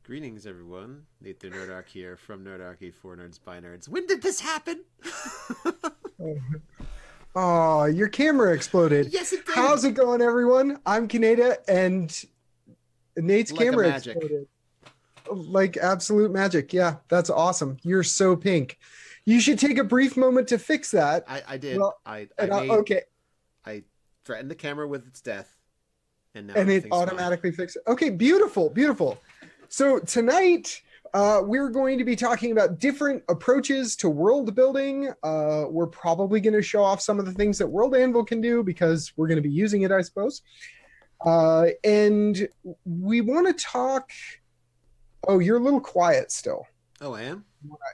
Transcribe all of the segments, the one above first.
Greetings, everyone. Nate the Nerdarch here from Nerdarchy for Nerds by Nerds. When did this happen? Oh, your camera exploded. Yes, it did. How's it going, everyone? I'm Kienata, and Nate's Like camera magic. exploded. Like absolute magic. Yeah, that's awesome. You're so pink. You should take a brief moment to fix that. I did. Well, okay. I threatened the camera with its death, and now And it everything's fine. automatically fixes it. Okay, beautiful, beautiful. So tonight, we're going to be talking about different approaches to world building. We're probably going to show off some of the things that World Anvil can do because we're going to be using it, I suppose. And we want to talk... Oh, you're a little quiet still. Oh, I am?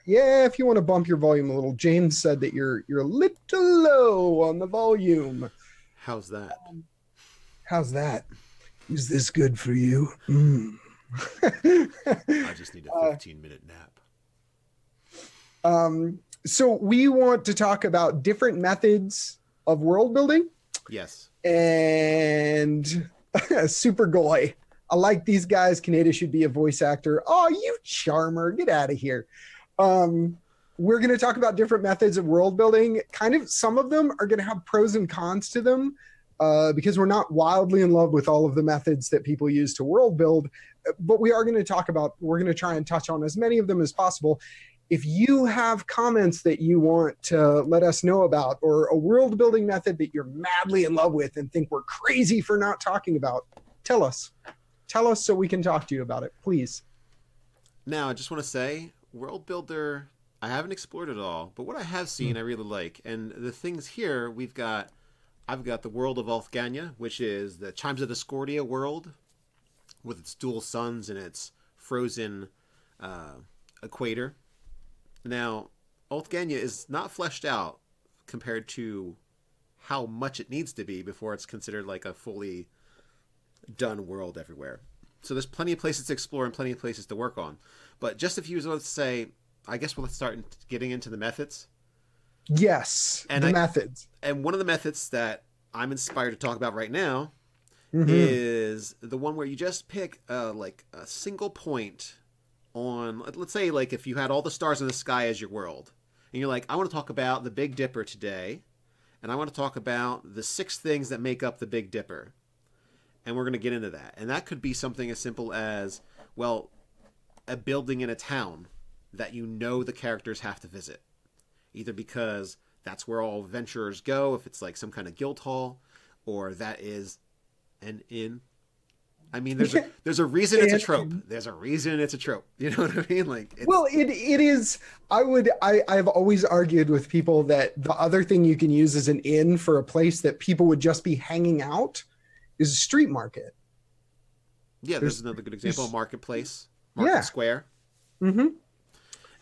Yeah, if you want to bump your volume a little. James said that you're a little low on the volume. How's that? How's that? Is this good for you? I just need a 15-minute nap. So we want to talk about different methods of world building Yes. and super goy. I like these guys. Kienata should be a voice actor. Oh, you charmer. Get out of here. We're going to talk about different methods of world building. Kind of some of them are going to have pros and cons to them because we're not wildly in love with all of the methods that people use to world build. But we are going to talk about, we're going to try and touch on as many of them as possible. If you have comments that you want to let us know about, or a world building method that you're madly in love with and think we're crazy for not talking about, tell us. Tell us so we can talk to you about it, please. Now, I just want to say, World Builder, I haven't explored it all, but what I have seen I really like. And the things here, I've got the world of Ulthganya, which is the Chimes of Discordia world, with its dual suns and its frozen equator. Now, Ulthganya is not fleshed out compared to how much it needs to be before it's considered like a fully done world everywhere. So there's plenty of places to explore and plenty of places to work on. But just if you was to say, I guess we'll start getting into the methods. Yes, And methods. And one of the methods that I'm inspired to talk about right now is the one where you just pick like a single point on, let's say, like if you had all the stars in the sky as your world, and you're like, I want to talk about the Big Dipper today, and I want to talk about the 6 things that make up the Big Dipper, and we're going to get into that. And that could be something as simple as, well, a building in a town that you know the characters have to visit, either because that's where all adventurers go, if it's like some kind of guild hall, or that is an inn. I mean, there's a reason it's a trope. There's a reason it's a trope. You know what I mean? Like, well, it is. I've always argued with people that the other thing you can use as an inn for a place that people would just be hanging out is a street market. Yeah, there's another good example. Marketplace, Market Square. Mm-hmm.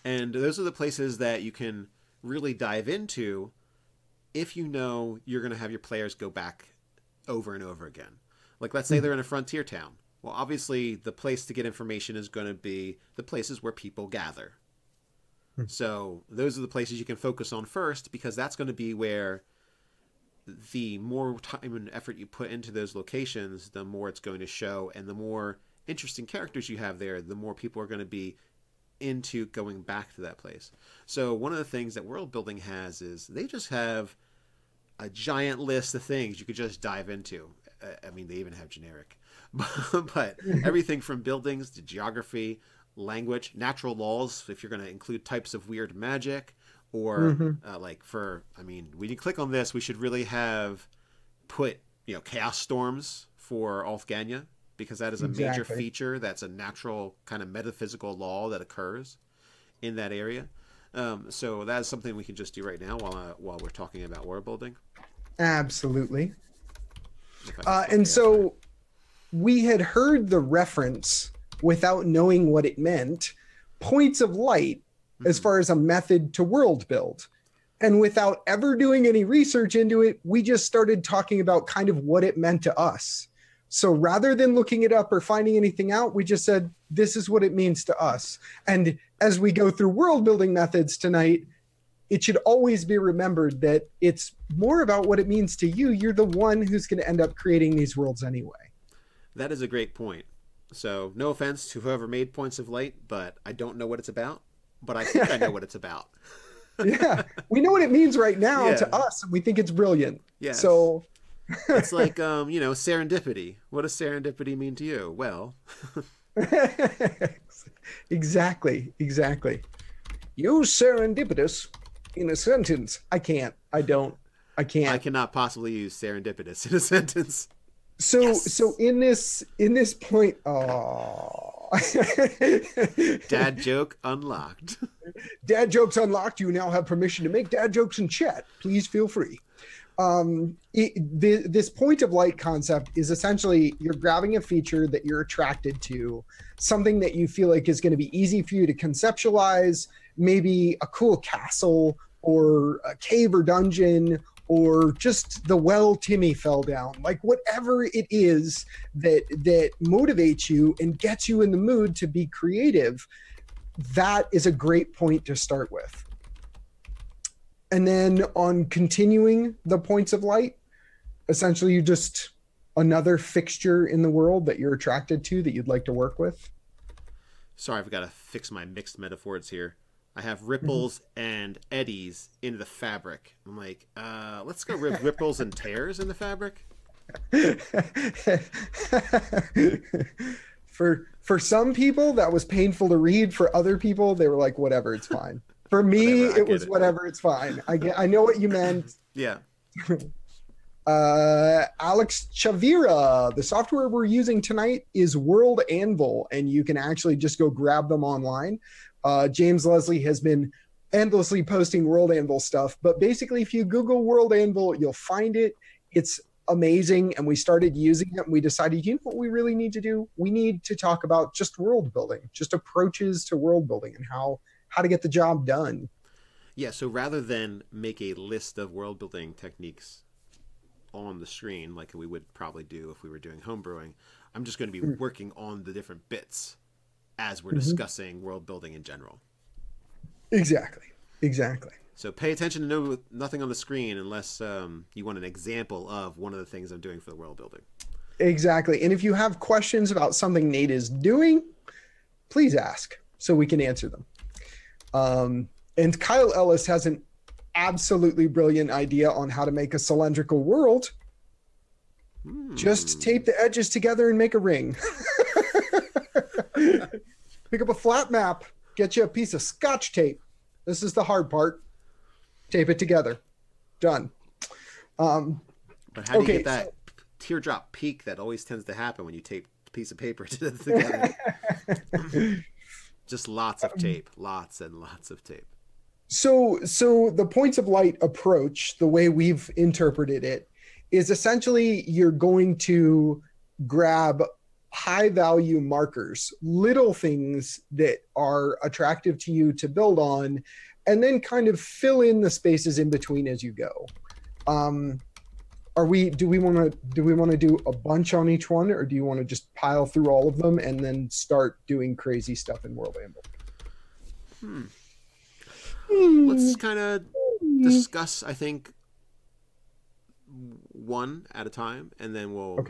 And those are the places that you can really dive into if you know you're going to have your players go back over and over again. Like, let's say they're in a frontier town. Well, obviously, the place to get information is going to be the places where people gather. So those are the places you can focus on first, because that's going to be where the more time and effort you put into those locations, the more it's going to show, and the more interesting characters you have there, the more people are going to be into going back to that place. So one of the things that world building has is they just have a giant list of things you could just dive into. I mean, they even have generic, but everything from buildings to geography, language, natural laws, if you're going to include types of weird magic, or like when you click on this, we should really have put, chaos storms for Ulthganya, because that is a major feature. That's a natural kind of metaphysical law that occurs in that area. So that is something we can just do right now while we're talking about world building. Absolutely. And so we had heard the reference without knowing what it meant, points of light, as far as a method to world build. And without ever doing any research into it, we just started talking about kind of what it meant to us. So rather than looking it up or finding anything out, we just said, this is what it means to us. And as we go through world building methods tonight, it should always be remembered that it's more about what it means to you. You're the one who's going to end up creating these worlds anyway. That is a great point. So no offense to whoever made Points of Light, but I don't know what it's about. But I think I know what it's about. Yeah, we know what it means right now Yeah. to us, and we think it's brilliant. Yes. So it's like, serendipity. What does serendipity mean to you? Well, exactly. Use serendipitous in a sentence. I can't. I don't. I can't. I cannot possibly use serendipitous in a sentence. So Yes. so in this point, Dad joke unlocked. Dad jokes unlocked. You now have permission to make dad jokes in chat. Please feel free. This point of light concept is essentially you're grabbing a feature that you're attracted to, something that you feel like is going to be easy for you to conceptualize, maybe a cool castle or a cave or dungeon, or just the well Timmy fell down, like whatever it is that motivates you and gets you in the mood to be creative. That is a great point to start with. And then on continuing the points of light, essentially you just another fixture in the world that you're attracted to that you'd like to work with. Sorry, I've got to fix my mixed metaphors here. I have ripples and eddies in the fabric. I'm like, let's go with ripples and tears in the fabric. For some people, that was painful to read. For other people, they were like, whatever, it's fine. For me, it was whatever, it's fine. I know what you meant. Yeah. Alex Chavira, the software we're using tonight is World Anvil, and you can actually just go grab them online. James Leslie has been endlessly posting World Anvil stuff, but basically if you Google World Anvil, you'll find it. It's amazing, and we started using it, and we decided, you know what we really need to do? We need to talk about just world building, just approaches to world building and how to get the job done. Yeah, so rather than make a list of world building techniques on the screen like we would probably do if we were doing homebrewing, I'm just going to be working on the different bits as we're discussing world building in general. Exactly. So pay attention to nothing on the screen unless you want an example of one of the things I'm doing for the world building. Exactly. And if you have questions about something Nate is doing, please ask so we can answer them. And Kyle Ellis has an absolutely brilliant idea on how to make a cylindrical world. Just tape the edges together and make a ring. Pick up a flat map, get you a piece of Scotch tape. This is the hard part. Tape it together. Done. But how do you get that teardrop peak that always tends to happen when you tape a piece of paper together? Just lots of tape. Lots and lots of tape. So the points of light approach, the way we've interpreted it, is essentially you're going to grab high value markers, little things that are attractive to you to build on, and then kind of fill in the spaces in between as you go. Do we want to do a bunch on each one, or do you want to just pile through all of them and then start doing crazy stuff in World Anvil? Let's kind of discuss, I think, one at a time, and then we'll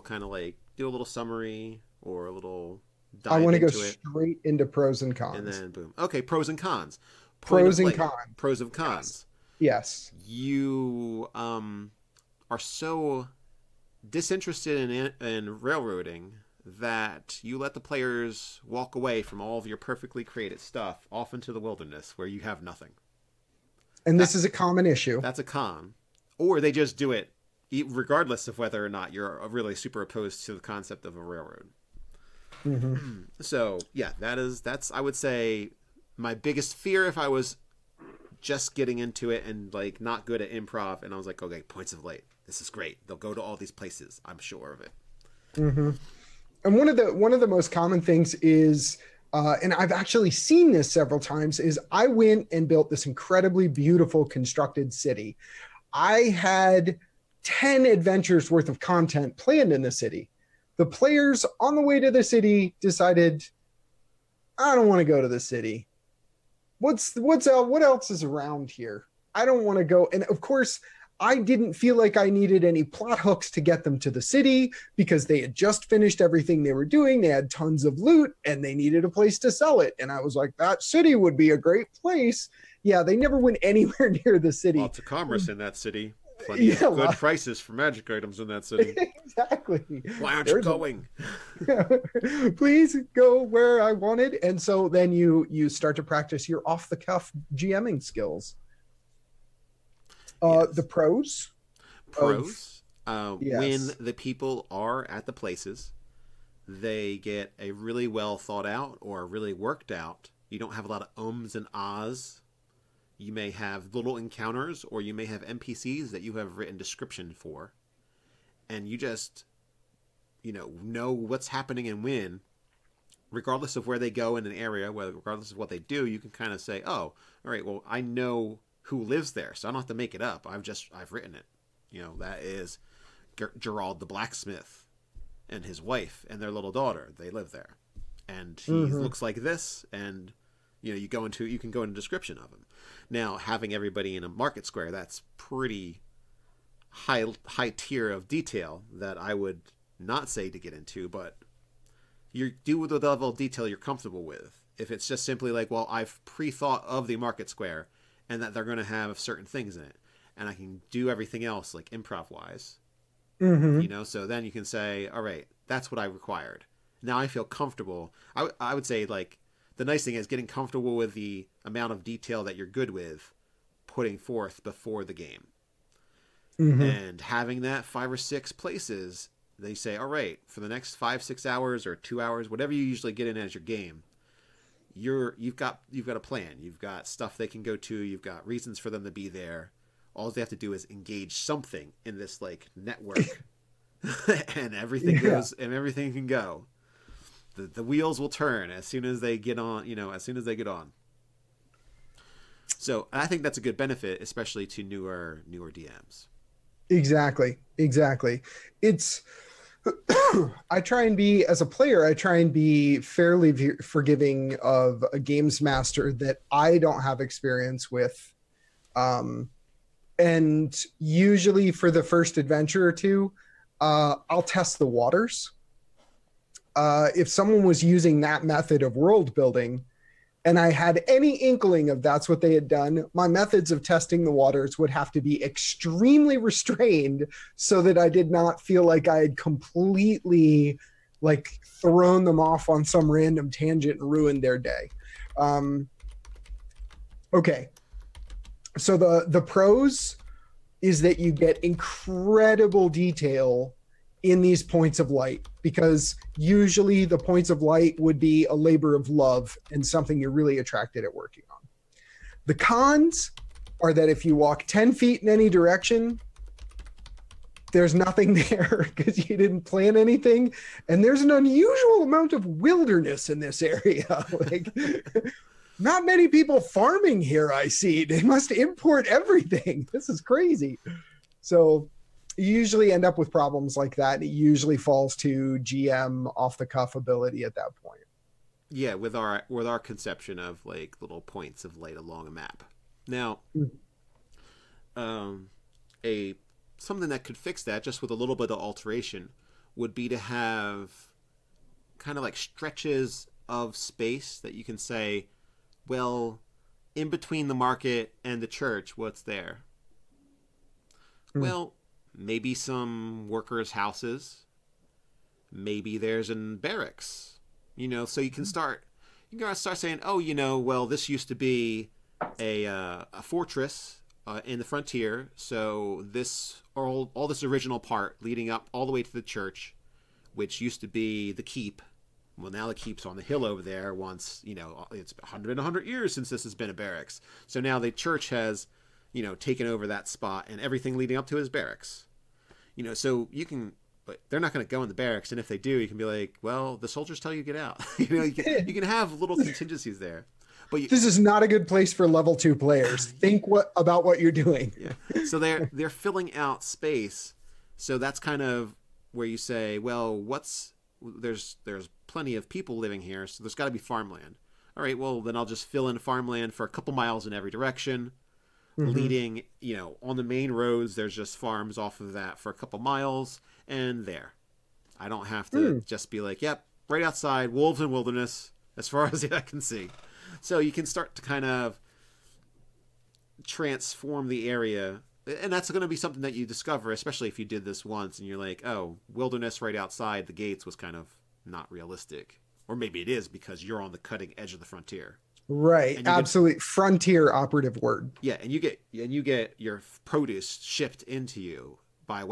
kind of like do a little summary or a little dive into it. I want to go straight into pros and cons. And then boom. Okay, pros and cons. Pros and cons. Pros of cons. Yes. You are so disinterested in railroading that you let the players walk away from all of your perfectly created stuff off into the wilderness where you have nothing. And this is a common issue. That's a con. Or they just do it regardless of whether or not you're really super opposed to the concept of a railroad. So yeah, that's I would say my biggest fear if I was just getting into it and like not good at improv, and I was like, okay, points of light, this is great, they'll go to all these places, I'm sure of it. And one of the most common things is, and I've actually seen this several times, is I went and built this incredibly beautiful constructed city. I had 10 adventures worth of content planned in the city. The players on the way to the city decided, I don't want to go to the city. What else is around here? I don't want to go. And of course, I didn't feel like I needed any plot hooks to get them to the city because they had just finished everything they were doing. They had tons of loot and they needed a place to sell it. And I was like, that city would be a great place. Yeah, they never went anywhere near the city. Lots of commerce in that city. Plenty of good prices for magic items in that city. Exactly. Why aren't you going? Please go where I wanted. And so then you start to practice your off-the-cuff GMing skills. Yes. The pros? Yes. When the people are at the places, they get a really well thought out or really worked out. You don't have a lot of ums and ahs. You may have little encounters, or you may have NPCs that you have written description for. And you just, know what's happening and when. Regardless of where they go in an area, regardless of what they do, you can kind of say, oh, all right, well, I know who lives there, so I don't have to make it up. I've written it. That is Gerald the blacksmith and his wife and their little daughter. They live there. And he looks like this, and you can go into description of him. Now, having everybody in a market square, that's pretty high tier of detail that I would not say to get into, but you do with the level of detail you're comfortable with. If it's just simply like, well, I've pre-thought of the market square and that they're going to have certain things in it, and I can do everything else like improv-wise, so then you can say, all right, that's what I required. Now I feel comfortable. I would say, like, the nice thing is getting comfortable with the amount of detail that you're good with putting forth before the game. And having that 5 or 6 places, they say, all right, for the next 5-6 hours or 2 hours, whatever you usually get in as your game, you've got a plan. You've got stuff they can go to. You've got reasons for them to be there. All they have to do is engage something in this like network, and everything goes, and everything can go. The wheels will turn as soon as they get on. As soon as they get on. So I think that's a good benefit, especially to newer DMs. Exactly. It's I try and be, as a player, I try and be fairly forgiving of a games master that I don't have experience with. And usually for the first adventure or two, I'll test the waters. If someone was using that method of world building and I had any inkling of that's what they had done, my methods of testing the waters would have to be extremely restrained so that I did not feel like I had completely like thrown them off on some random tangent and ruined their day. Okay. So the pros is that you get incredible detail in these points of light, because usually the points of light would be a labor of love and something you're really attracted at working on. The cons are that if you walk 10 feet in any direction, there's nothing there because you didn't plan anything. And there's an unusual amount of wilderness in this area. Like, not many people farming here, I see. They must import everything. This is crazy. So you usually end up with problems like that. It usually falls to GM off the cuff ability at that point. Yeah, with our conception of like little points of light along a map. Now, something that could fix that just with a little bit of alteration would be to have kind of like stretches of space that you can say, well, in between the market and the church, what's there? Well, maybe some workers' houses. Maybe there's an barracks. So you can start saying, oh, well, this used to be a fortress in the frontier. So this all this original part leading up all the way to the church, which used to be the keep. Well, now the keep's on the hill over there. Once, it's 100 years since this has been a barracks. So now the church has, taken over that spot and everything leading up to his barracks. So you can, but they're not going to go in the barracks. And if they do, you can be like, well, the soldiers tell you to get out. You can have little contingencies there. But this is not a good place for level 2 players. Think about what you're doing. Yeah. So they're filling out space. So that's kind of where you say, well, there's plenty of people living here, so there's got to be farmland. All right, well, then I'll just fill in farmland for a couple miles in every direction. leading, on the main roads, there's just farms off of that for a couple miles, and there. I don't have to just be like, yep, right outside, wolves and wilderness, as far as I can see. So you can start to kind of transform the area, and that's going to be something that you discover, especially if you did this once and you're like, oh, wilderness right outside the gates was kind of not realistic. Or maybe it is because you're on the cutting edge of the frontier. Right. Absolutely. Frontier operative word. Yeah, and you get your produce shipped into you by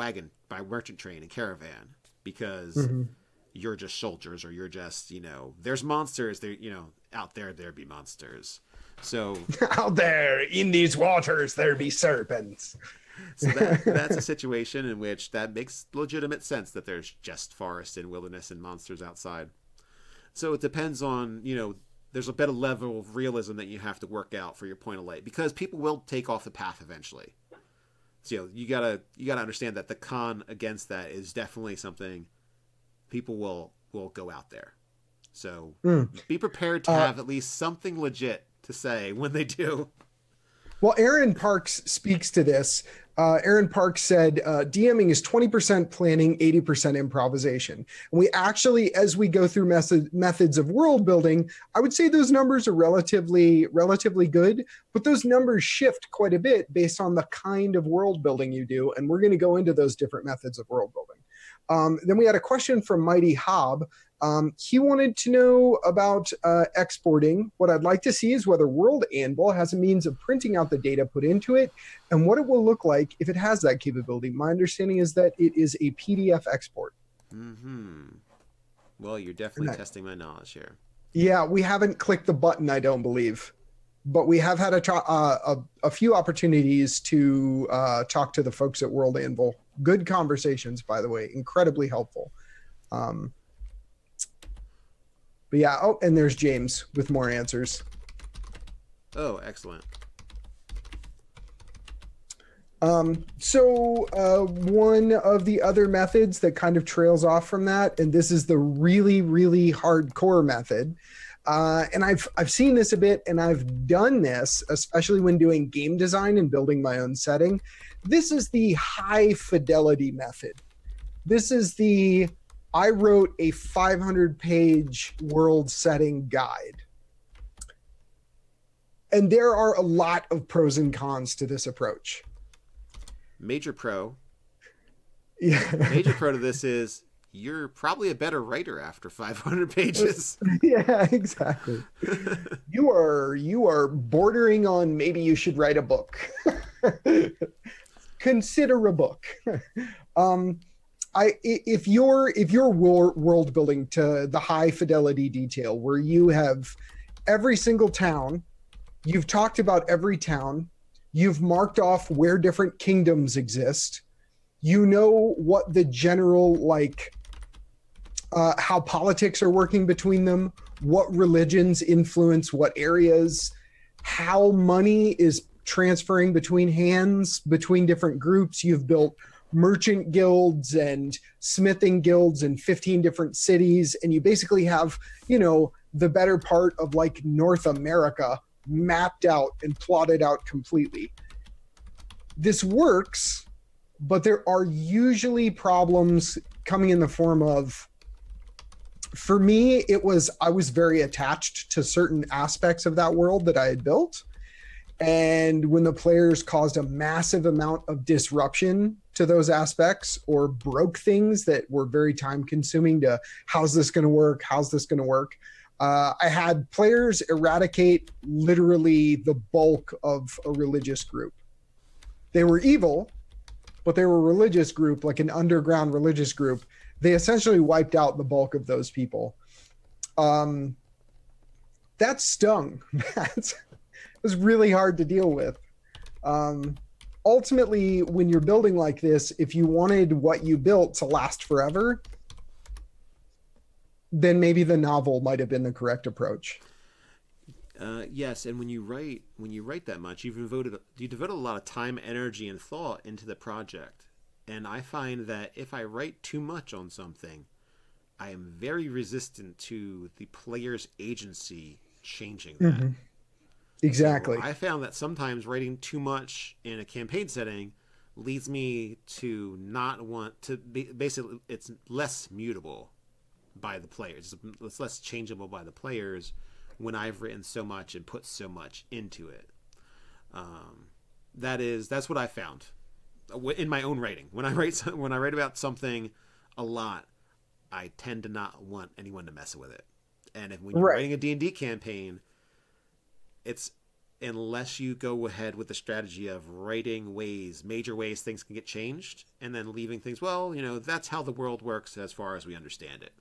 merchant train and caravan because you're just soldiers, or you're just, there's monsters there, out there be monsters. So out there in these waters there be serpents. So that's a situation in which that makes legitimate sense, that there's just forest and wilderness and monsters outside. So it depends on, there's a better level of realism that you have to work out for your point of light, because people will take off the path eventually. So you gotta understand that the con against that is definitely something people will go out there. So be prepared to have at least something legit to say when they do. Well, Aaron Parks speaks to this. Aaron Parks said, DMing is 20% planning, 80% improvisation. And we actually, as we go through methods of world building, I would say those numbers are relatively good, but those numbers shift quite a bit based on the kind of world building you do. And we're going to go into those different methods of world building. Then we had a question from Mighty Hob. He wanted to know about exporting. What I'd like to see is whether World Anvil has a means of printing out the data put into it and what it will look like if it has that capability. My understanding is that it is a PDF export. Well, you're definitely testing my knowledge here. Yeah, we haven't clicked the button, I don't believe. But we have had a few opportunities to talk to the folks at World Anvil. Good conversations, by the way, incredibly helpful. But yeah, and there's James with more answers. Oh, excellent. So one of the other methods that kind of trails off from that, and this is the really, really hardcore method, and I've seen this a bit, and I've done this, especially when doing game design and building my own setting. This is the high fidelity method. This is I wrote a 500-page world setting guide. And there are a lot of pros and cons to this approach. Major pro. Yeah. Major pro to this is you're probably a better writer after 500 pages. Yeah, exactly. You are bordering on maybe you should write a book. Consider a book. If you're world building to the high fidelity detail where you have every single town, you've talked about every town, you've marked off where different kingdoms exist, you know what the general, how politics are working between them, what religions influence what areas, how money is transferring between hands, between different groups. You've built merchant guilds and smithing guilds in 15 different cities, and you basically have, the better part of North America mapped out and plotted out completely. This works, but there are usually problems coming in the form of, for me, I was very attached to certain aspects of that world that I had built. And when the players caused a massive amount of disruption to those aspects or broke things that were very time consuming to how's this going to work? How's this going to work? I had players eradicate literally the bulk of a religious group. They were evil, but they were a religious group, like an underground religious group. They essentially wiped out the bulk of those people. That stung. It was really hard to deal with. Ultimately, when you're building like this, if you wanted what you built to last forever, then maybe the novel might have been the correct approach. Yes, and when you write that much, you devote a lot of time, energy, and thought into the project. And I find that if I write too much on something, I am very resistant to the player's agency changing that. Exactly. So I found that sometimes writing too much in a campaign setting leads me to not want to be, basically it's less mutable by the players. It's less changeable by the players when I've written so much and put so much into it. That's what I found in my own writing. When I write about something a lot, I tend to not want anyone to mess with it. And when you're writing a D&D campaign, it's unless you go ahead with the strategy of writing major ways things can get changed, and then leaving things, well, that's how the world works as far as we understand it.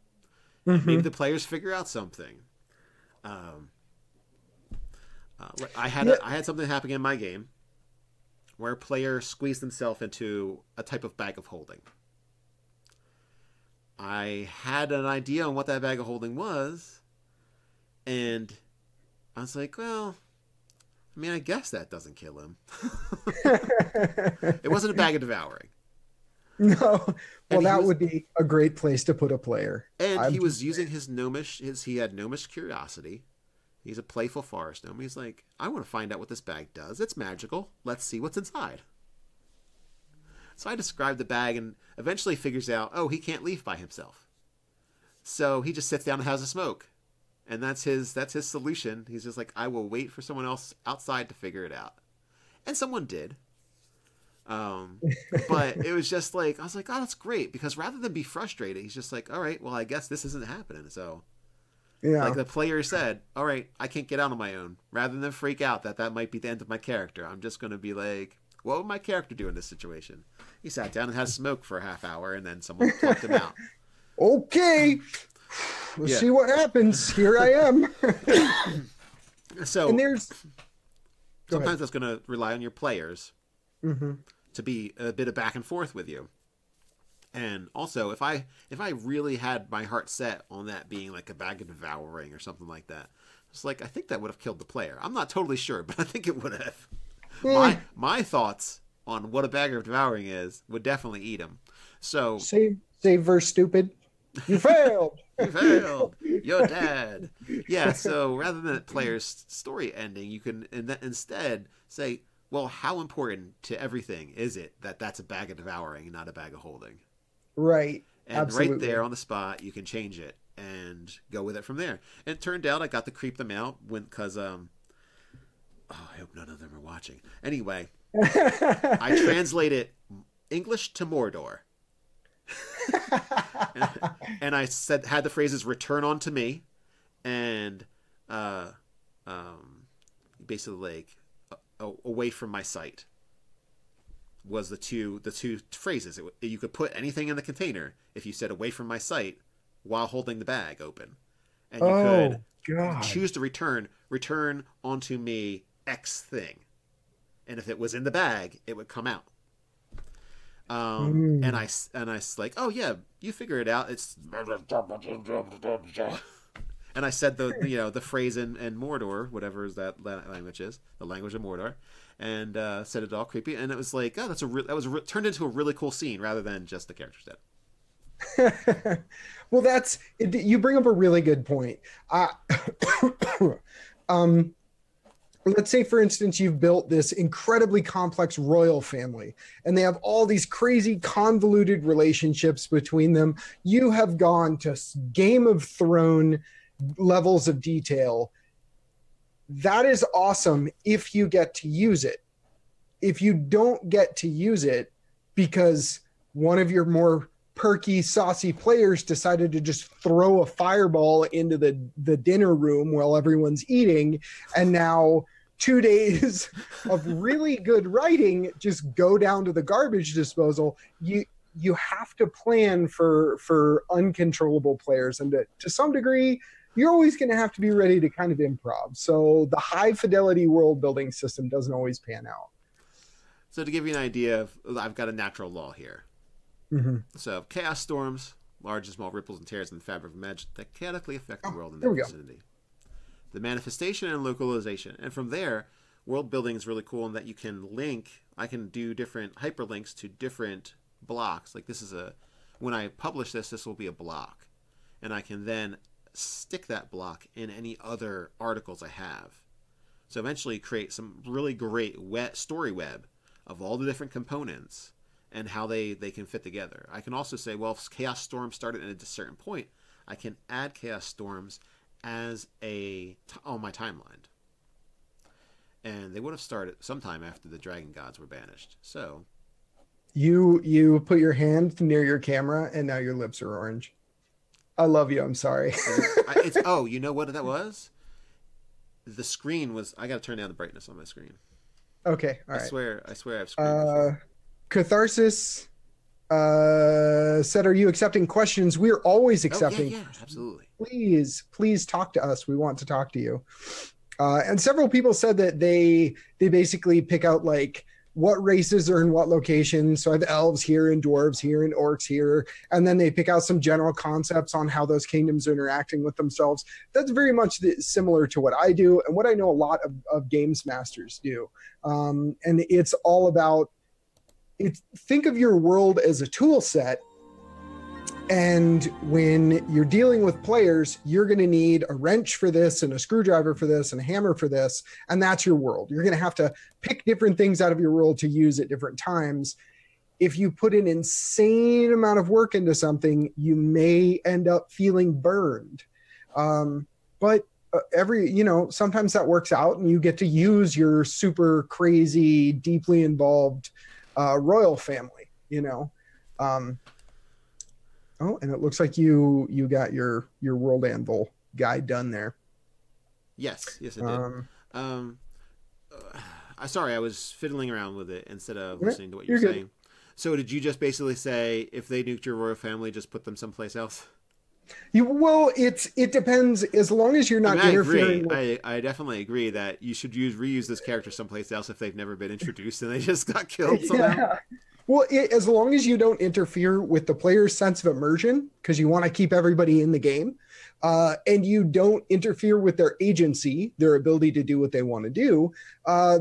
And maybe the players figure out something. I had something happen in my game where a player squeezed himself into a type of bag of holding. I had an idea on what that bag of holding was, and I was like, well, I mean, I guess that doesn't kill him. It wasn't a bag of devouring. No. Well, that would be a great place to put a player. And he was using his gnomish, he had gnomish curiosity. He's a playful forest gnome. He's like, I want to find out what this bag does. It's magical. Let's see what's inside. So I described the bag and eventually figures out, oh, he can't leave by himself. So he just sits down and has a smoke. And that's his solution. He's just like, I will wait for someone else outside to figure it out. And someone did. But it was just like, I was like, oh, that's great. Because rather than be frustrated, he's just like, all right, well, I guess this isn't happening. So like the player said, all right, I can't get out on my own. Rather than freak out that might be the end of my character, I'm just going to be like, what would my character do in this situation? He sat down and had a smoke for a half hour, and then someone plucked him out. Okay. We'll see what happens. Here I am. So and there's sometimes that's going to rely on your players to be a bit of back and forth with you. And also, if I really had my heart set on that being like a bag of devouring or something like that, it's like I think that would have killed the player. I'm not totally sure, but I think it would have. My thoughts on what a bag of devouring is would definitely eat him. So save verse stupid. You failed. You failed. You're dead. Yeah. So rather than the player's story ending, you can instead say, well, how important to everything is it that that's a bag of devouring and not a bag of holding? Right. And absolutely. Right there on the spot, you can change it and go with it from there. And it turned out I got to creep them out because I hope none of them are watching. Anyway, I translated English to Mordor. and I had the phrases "return on to me" and basically like away from my sight was the two phrases. You could put anything in the container if you said "away from my sight" while holding the bag open, and you could choose to return onto me X thing, and if it was in the bag, it would come out. And I like, oh yeah, you figure it out. It's and I said the phrase in Mordor, whatever that language is, the language of Mordor, and said it all creepy, and it was like, oh, turned into a really cool scene rather than just the character set. Well, you bring up a really good point. Let's say, for instance, you've built this incredibly complex royal family, and they have all these crazy convoluted relationships between them. You have gone to Game of Thrones levels of detail. That is awesome if you get to use it. If you don't get to use it because one of your more perky, saucy players decided to just throw a fireball into the dinner room while everyone's eating, and now 2 days of really good writing just go down to the garbage disposal. You have to plan for uncontrollable players, and to some degree, you're always going to have to be ready to kind of improv. So the high fidelity world building system doesn't always pan out. So to give you an idea I've got a natural law here. So chaos storms, large and small ripples and tears in the fabric of magic that chaotically affect the world in their vicinity. The manifestation and localization. And from there, world building is really cool in that you can I can do different hyperlinks to different blocks. Like when I publish this will be a block. And I can then stick that block in any other articles I have. So eventually create some really great story web of all the different components and how they can fit together. I can also say, well, if Chaos Storm started at a certain point, I can add Chaos Storms as on my timeline. And they would have started sometime after the Dragon Gods were banished. So you put your hand near your camera and now your lips are orange. I love you. I'm sorry. Oh, you know what that was? The screen was. I got to turn down the brightness on my screen. Okay, all right. I swear I've screened before. Catharsis said, "Are you accepting questions? We're always accepting. Yeah, absolutely. Please talk to us. We want to talk to you." And several people said that they basically pick out like what races are in what locations. So I have elves here and dwarves here and orcs here. And then they pick out some general concepts on how those kingdoms are interacting with themselves. That's very much similar to what I do and what I know a lot of games masters do. And it's all about, think of your world as a tool set. And when you're dealing with players, you're going to need a wrench for this and a screwdriver for this and a hammer for this. And that's your world. You're going to have to pick different things out of your world to use at different times. If you put an insane amount of work into something, you may end up feeling burned. But sometimes that works out and you get to use your super crazy, deeply involved royal family, Oh, and it looks like you got your World Anvil guide done there. Yes, I did. Sorry, I was fiddling around with it instead of listening to what you're saying. Good. So did you just basically say if they nuked your royal family, just put them someplace else? It depends. As long as you're not interfering. I definitely agree that you should reuse this character someplace else if they've never been introduced and they just got killed somehow. Yeah. Well, as long as you don't interfere with the player's sense of immersion, because you want to keep everybody in the game, and you don't interfere with their agency, their ability to do what they want to do,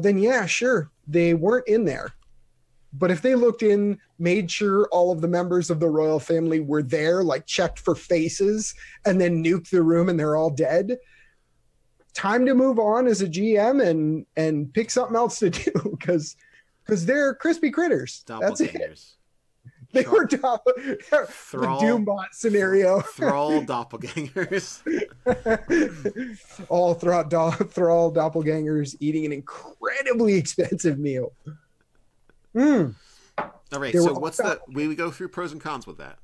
then yeah, sure, they weren't in there. But if they looked in, made sure all of the members of the royal family were there, like checked for faces, and then nuked the room and they're all dead, time to move on as a GM and pick something else to do, because they're crispy critters. That's it. They were the Doombot scenario. Thrall doppelgangers. All thrall doppelgangers eating an incredibly expensive meal. All right, so we go through pros and cons with that.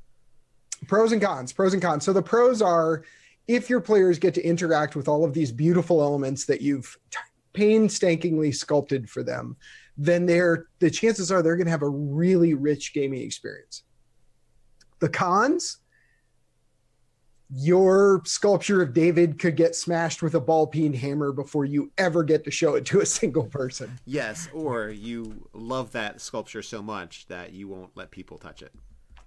Pros and cons. So the pros are, if your players get to interact with all of these beautiful elements that you've painstakingly sculpted for them, then the chances are they're going to have a really rich gaming experience. The cons, your sculpture of David could get smashed with a ball-peen hammer before you ever get to show it to a single person. Yes, or you love that sculpture so much that you won't let people touch it.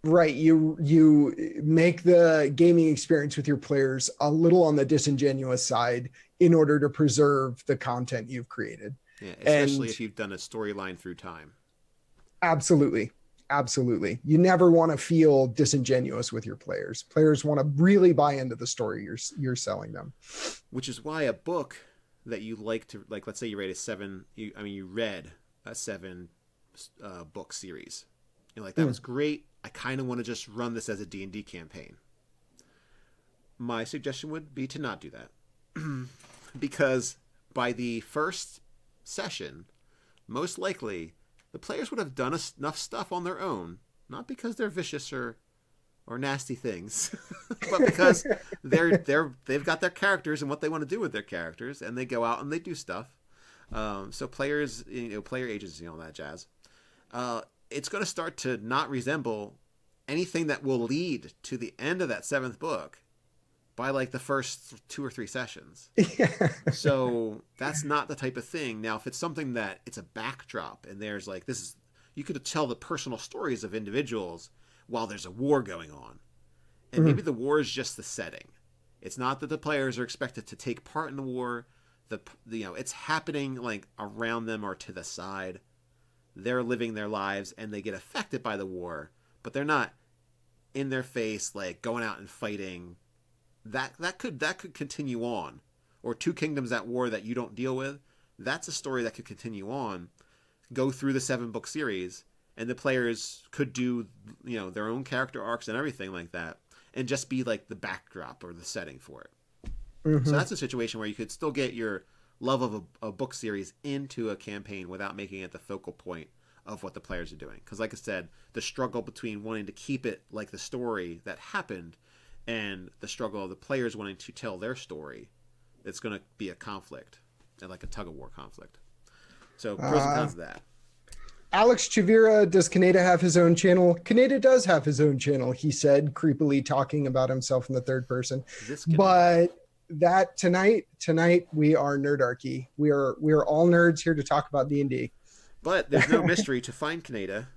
Right, you make the gaming experience with your players a little on the disingenuous side in order to preserve the content you've created. Yeah, especially if you've done a storyline through time. Absolutely. You never want to feel disingenuous with your players. Players want to really buy into the story you're selling them. Which is why a book that you like, let's say you read you read a 7 book series. You're like, that was great. I kind of want to just run this as a D&D campaign. My suggestion would be to not do that. Because by the first session, most likely the players would have done enough stuff on their own, not because they're vicious or nasty things, but because they've got their characters and what they want to do with their characters, and they go out and they do stuff. So players, player agency and all that jazz. It's going to start to not resemble anything that will lead to the end of that 7th book by like the first 2 or 3 sessions. Yeah. So that's not the type of thing. Now, if it's something that it's a backdrop and there's like, you could tell the personal stories of individuals while there's a war going on. And maybe the war is just the setting. It's not that the players are expected to take part in the war. It's happening like around them or to the side. They're living their lives and they get affected by the war, but they're not in their face, like going out and fighting. That could continue on, or 2 kingdoms at war that you don't deal with. that's a story that could continue on, go through the 7-book series, and the players could do, you know, their own character arcs and everything like that, and just be like the backdrop or the setting for it. So that's a situation where you could still get your love of a book series into a campaign without making it the focal point of what the players are doing. Because like I said, the struggle between wanting to keep it like the story that happened and the struggle of the players wanting to tell their story, it's going to be a conflict, and like a tug-of-war conflict. So pros and cons of that. Alex Chavira, does Kienata have his own channel? Kienata does have his own channel, he said, creepily talking about himself in the third person. But that tonight we are Nerdarchy. We are all nerds here to talk about D&D. But there's no mystery to find Kienata.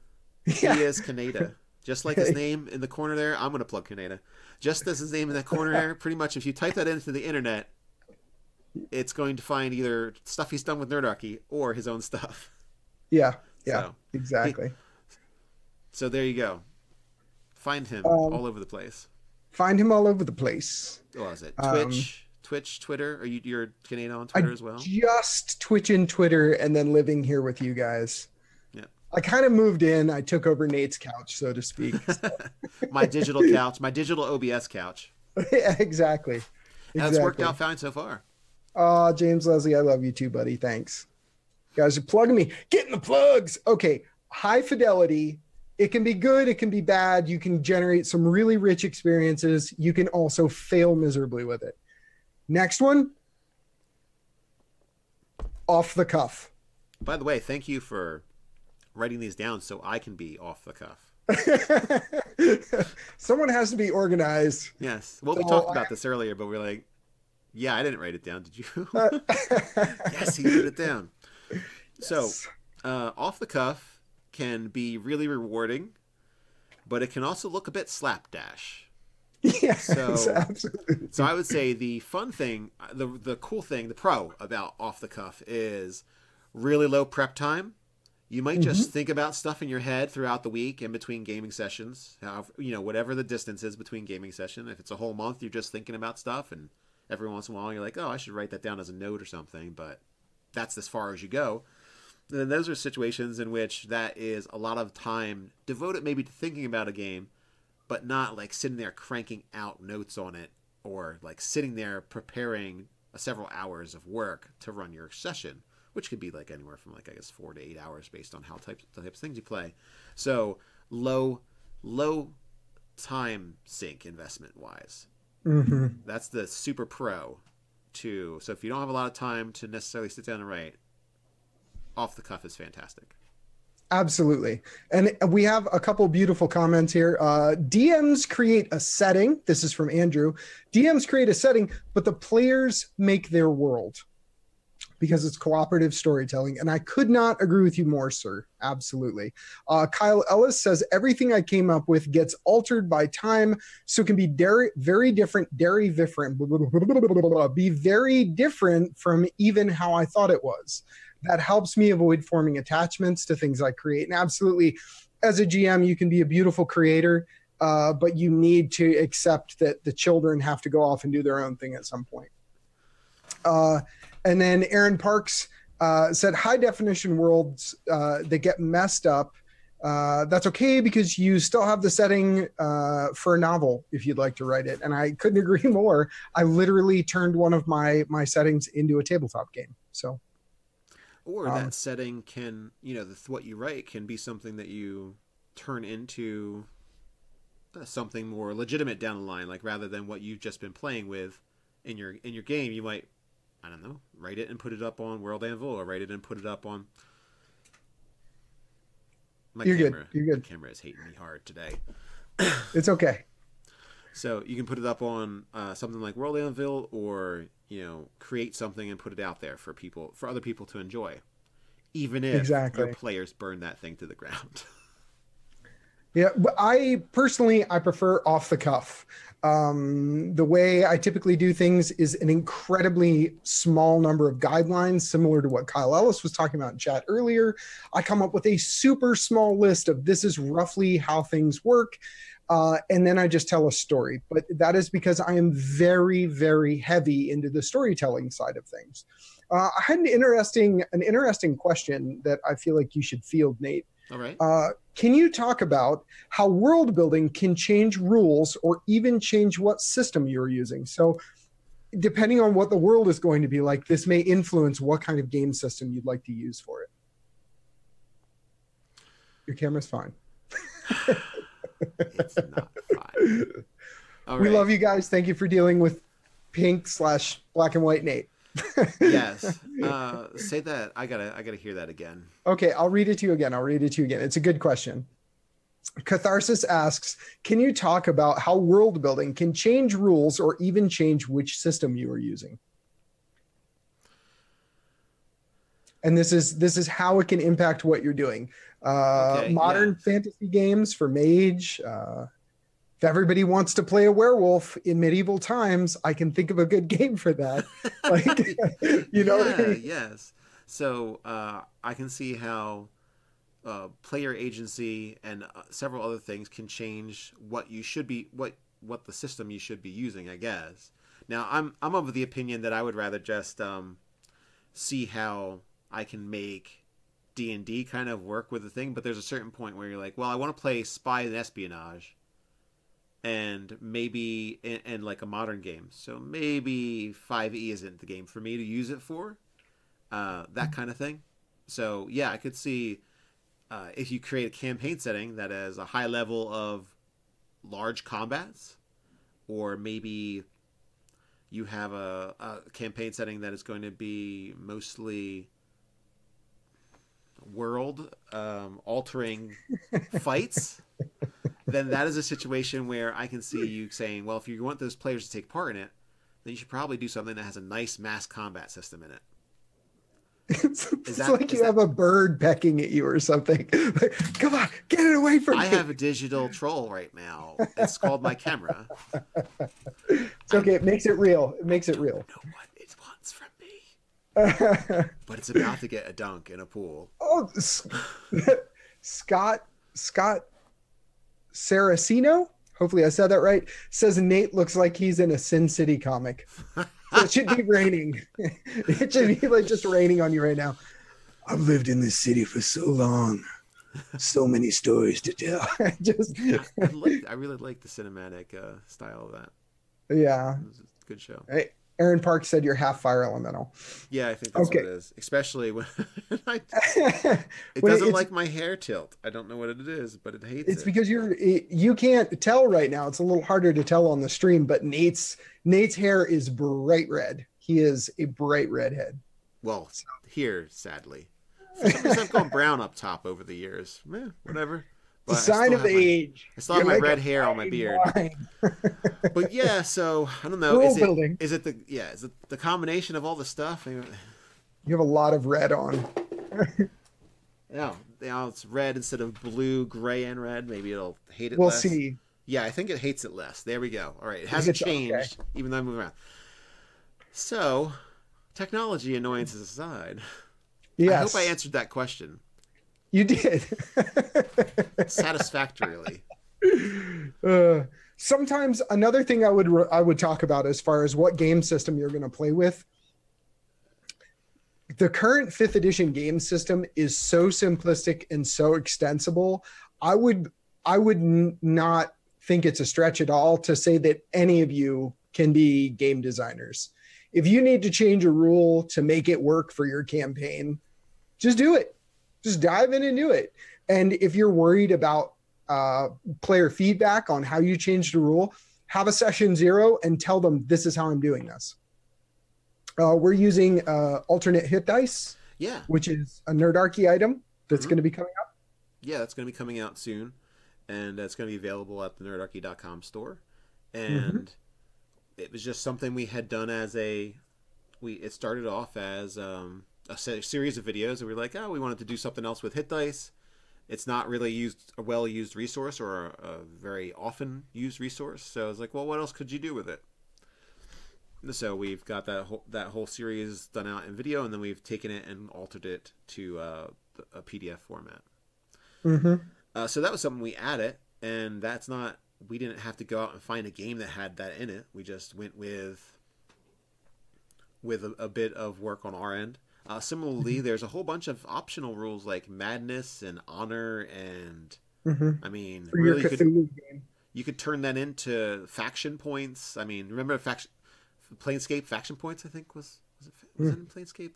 Yeah. He is Kienata. Just like his name in the corner there, I'm going to plug Kienata. Just as his name in that corner there, pretty much if you type that into the internet, it's going to find either stuff he's done with Nerdarchy or his own stuff. Yeah, so, exactly. So there you go. Find him all over the place. Find him all over the place. What is it? Twitch, Twitter? Are you're Kienata on Twitter as well? Just Twitch and Twitter, and then living here with you guys. Yeah. I kind of moved in. I took over Nate's couch, so to speak. So. My digital couch, my digital OBS couch. Yeah, exactly. And it's worked out fine so far. Oh, James Leslie, I love you too, buddy. Thanks. You guys are plugging me. Getting the plugs. Okay. High Fidelity. It can be good. It can be bad. You can generate some really rich experiences. You can also fail miserably with it. Next one. Off the cuff. By the way, thank you for writing these down so I can be off the cuff. Someone has to be organized. Yes. Well, we talked about this earlier, but we're like, yeah, I didn't write it down. Did you? Yes, he wrote it down. Yes. So, off the cuff can be really rewarding, but it can also look a bit slapdash. Yes, absolutely. So I would say the fun thing, the cool thing, the pro about off the cuff is really low prep time. You might just think about stuff in your head throughout the week in between gaming sessions. Whatever the distance is between gaming session. If it's a whole month, you're just thinking about stuff, and every once in a while you're like, oh, I should write that down as a note or something, but that's as far as you go. And then those are situations in which that is a lot of time devoted maybe to thinking about a game, but not like sitting there cranking out notes on it, or like sitting there preparing several hours of work to run your session, which could be like anywhere from 4 to 8 hours based on the types of things you play. So low time sink investment wise. That's the super pro too. So if you don't have a lot of time to necessarily sit down and write, off the cuff is fantastic. Absolutely. And we have a couple beautiful comments here. DMs create a setting. This is from Andrew. DMs create a setting, but the players make their world, because it's cooperative storytelling. And I could not agree with you more, sir. Absolutely. Kyle Ellis says, everything I came up with gets altered by time, so it can be very different from even how I thought it was. That helps me avoid forming attachments to things I create. And absolutely, as a GM, you can be a beautiful creator, but you need to accept that the children have to go off and do their own thing at some point. And then Aaron Parks said, high definition worlds that get messed up, that's okay, because you still have the setting for a novel if you'd like to write it. And I couldn't agree more. I literally turned one of my settings into a tabletop game. So, or that setting can, what you write can be something that you turn into something more legitimate down the line. Like, rather than what you've just been playing with in your game, you might, I don't know, write it and put it up on World Anvil, or write it and put it up on... You're good. My camera is hating me hard today. It's okay. So you can put it up on something like World Anvil, or create something and put it out there for other people to enjoy, even if your players burn that thing to the ground. Yeah, but I prefer off the cuff. The way I typically do things is an incredibly small number of guidelines, similar to what Kyle Ellis was talking about in chat earlier. I come up with a super small list of this is roughly how things work. And then I just tell a story. But that is because I am very, very heavy into the storytelling side of things. I had an interesting question that I feel like you should field, Nate. All right. Can you talk about how world building can change rules or even change what system you're using? So depending on what the world is going to be like, this may influence what kind of game system you'd like to use for it. Your camera's fine. It's not fine. We love you guys. Thank you for dealing with pink/black and white Nate. Yes. Say that. I gotta hear that again. Okay, I'll read it to you again. It's a good question. Catharsis asks, can you talk about how world building can change rules or even change which system you are using? And this is how it can impact what you're doing. Modern fantasy games for mage. If everybody wants to play a werewolf in medieval times, I can think of a good game for that. Like, you know what I mean? Yes. So I can see how player agency and several other things can change what you should be, what the system you should be using, I guess. Now, I'm of the opinion that I would rather just see how I can make D&D kind of work with the thing, but there's a certain point where you're like, well, I want to play spy and espionage, and maybe in like a modern game, so maybe 5e isn't the game for me to use it for, that kind of thing. So yeah, I could see if you create a campaign setting that has a high level of large combats, or maybe you have a campaign setting that is going to be mostly world altering fights, then that is a situation where I can see you saying, well, if you want those players to take part in it, then you should probably do something that has a nice mass combat system in it. It's like you have a bird pecking at you or something. Like, come on, get it away from me. I have a digital troll right now. It's called my camera. It's okay. It makes it real. I don't know what it wants from me. But it's about to get a dunk in a pool. Oh, Scott Saraceno, hopefully I said that right, says Nate looks like he's in a Sin City comic. So it should be raining. It should be like just raining on you right now. I've lived in this city for so long. So many stories to tell. I really like the cinematic style of that. Yeah. It was a good show. Hey, Aaron Park said you're half fire elemental. Yeah, I think that's what it is. Especially when it doesn't like my hair tilt. I don't know what it is, but it hates it. It's because you can't tell right now. It's a little harder to tell on the stream, but Nate's hair is bright red. He is a bright redhead. Well, here, sadly. For some reason, I've gone brown up top over the years. Whatever. But it's a sign of age. I still have my red hair on my beard. But yeah, so I don't know. Is it the combination of all the stuff? You have a lot of red on. Yeah, it's red instead of blue, gray, and red. Maybe it'll hate it less. We'll see. Yeah, I think it hates it less. There we go. All right, it hasn't changed, even though I move around. So, technology annoyances aside, yes. I hope I answered that question. You did. Satisfactorily. Sometimes another thing I would talk about as far as what game system you're going to play with. The current 5th edition game system is so simplistic and so extensible. I would not think it's a stretch at all to say that any of you can be game designers. If you need to change a rule to make it work for your campaign, just do it. Just dive in and do it. And if you're worried about player feedback on how you changed the rule, have a session 0 and tell them, this is how I'm doing this. We're using alternate hit dice, which is a Nerdarchy item that's going to be coming out. Yeah, that's going to be coming out soon. And it's going to be available at the nerdarchy.com store. And it was just something we had done as it started off as a series of videos, and we were like, we wanted to do something else with hit dice. It's not really a well-used resource or a very often used resource. So I was like, well, what else could you do with it? So we've got that whole series done out in video, and then we've taken it and altered it to a PDF format. So that was something we added, and we didn't have to go out and find a game that had that in it. We just went with with a bit of work on our end. Similarly, there's a whole bunch of optional rules like madness and honor, and I mean, For really, your Cthulhu game. you could turn that into faction points. I mean, remember Planescape faction points? I think was it in Planescape?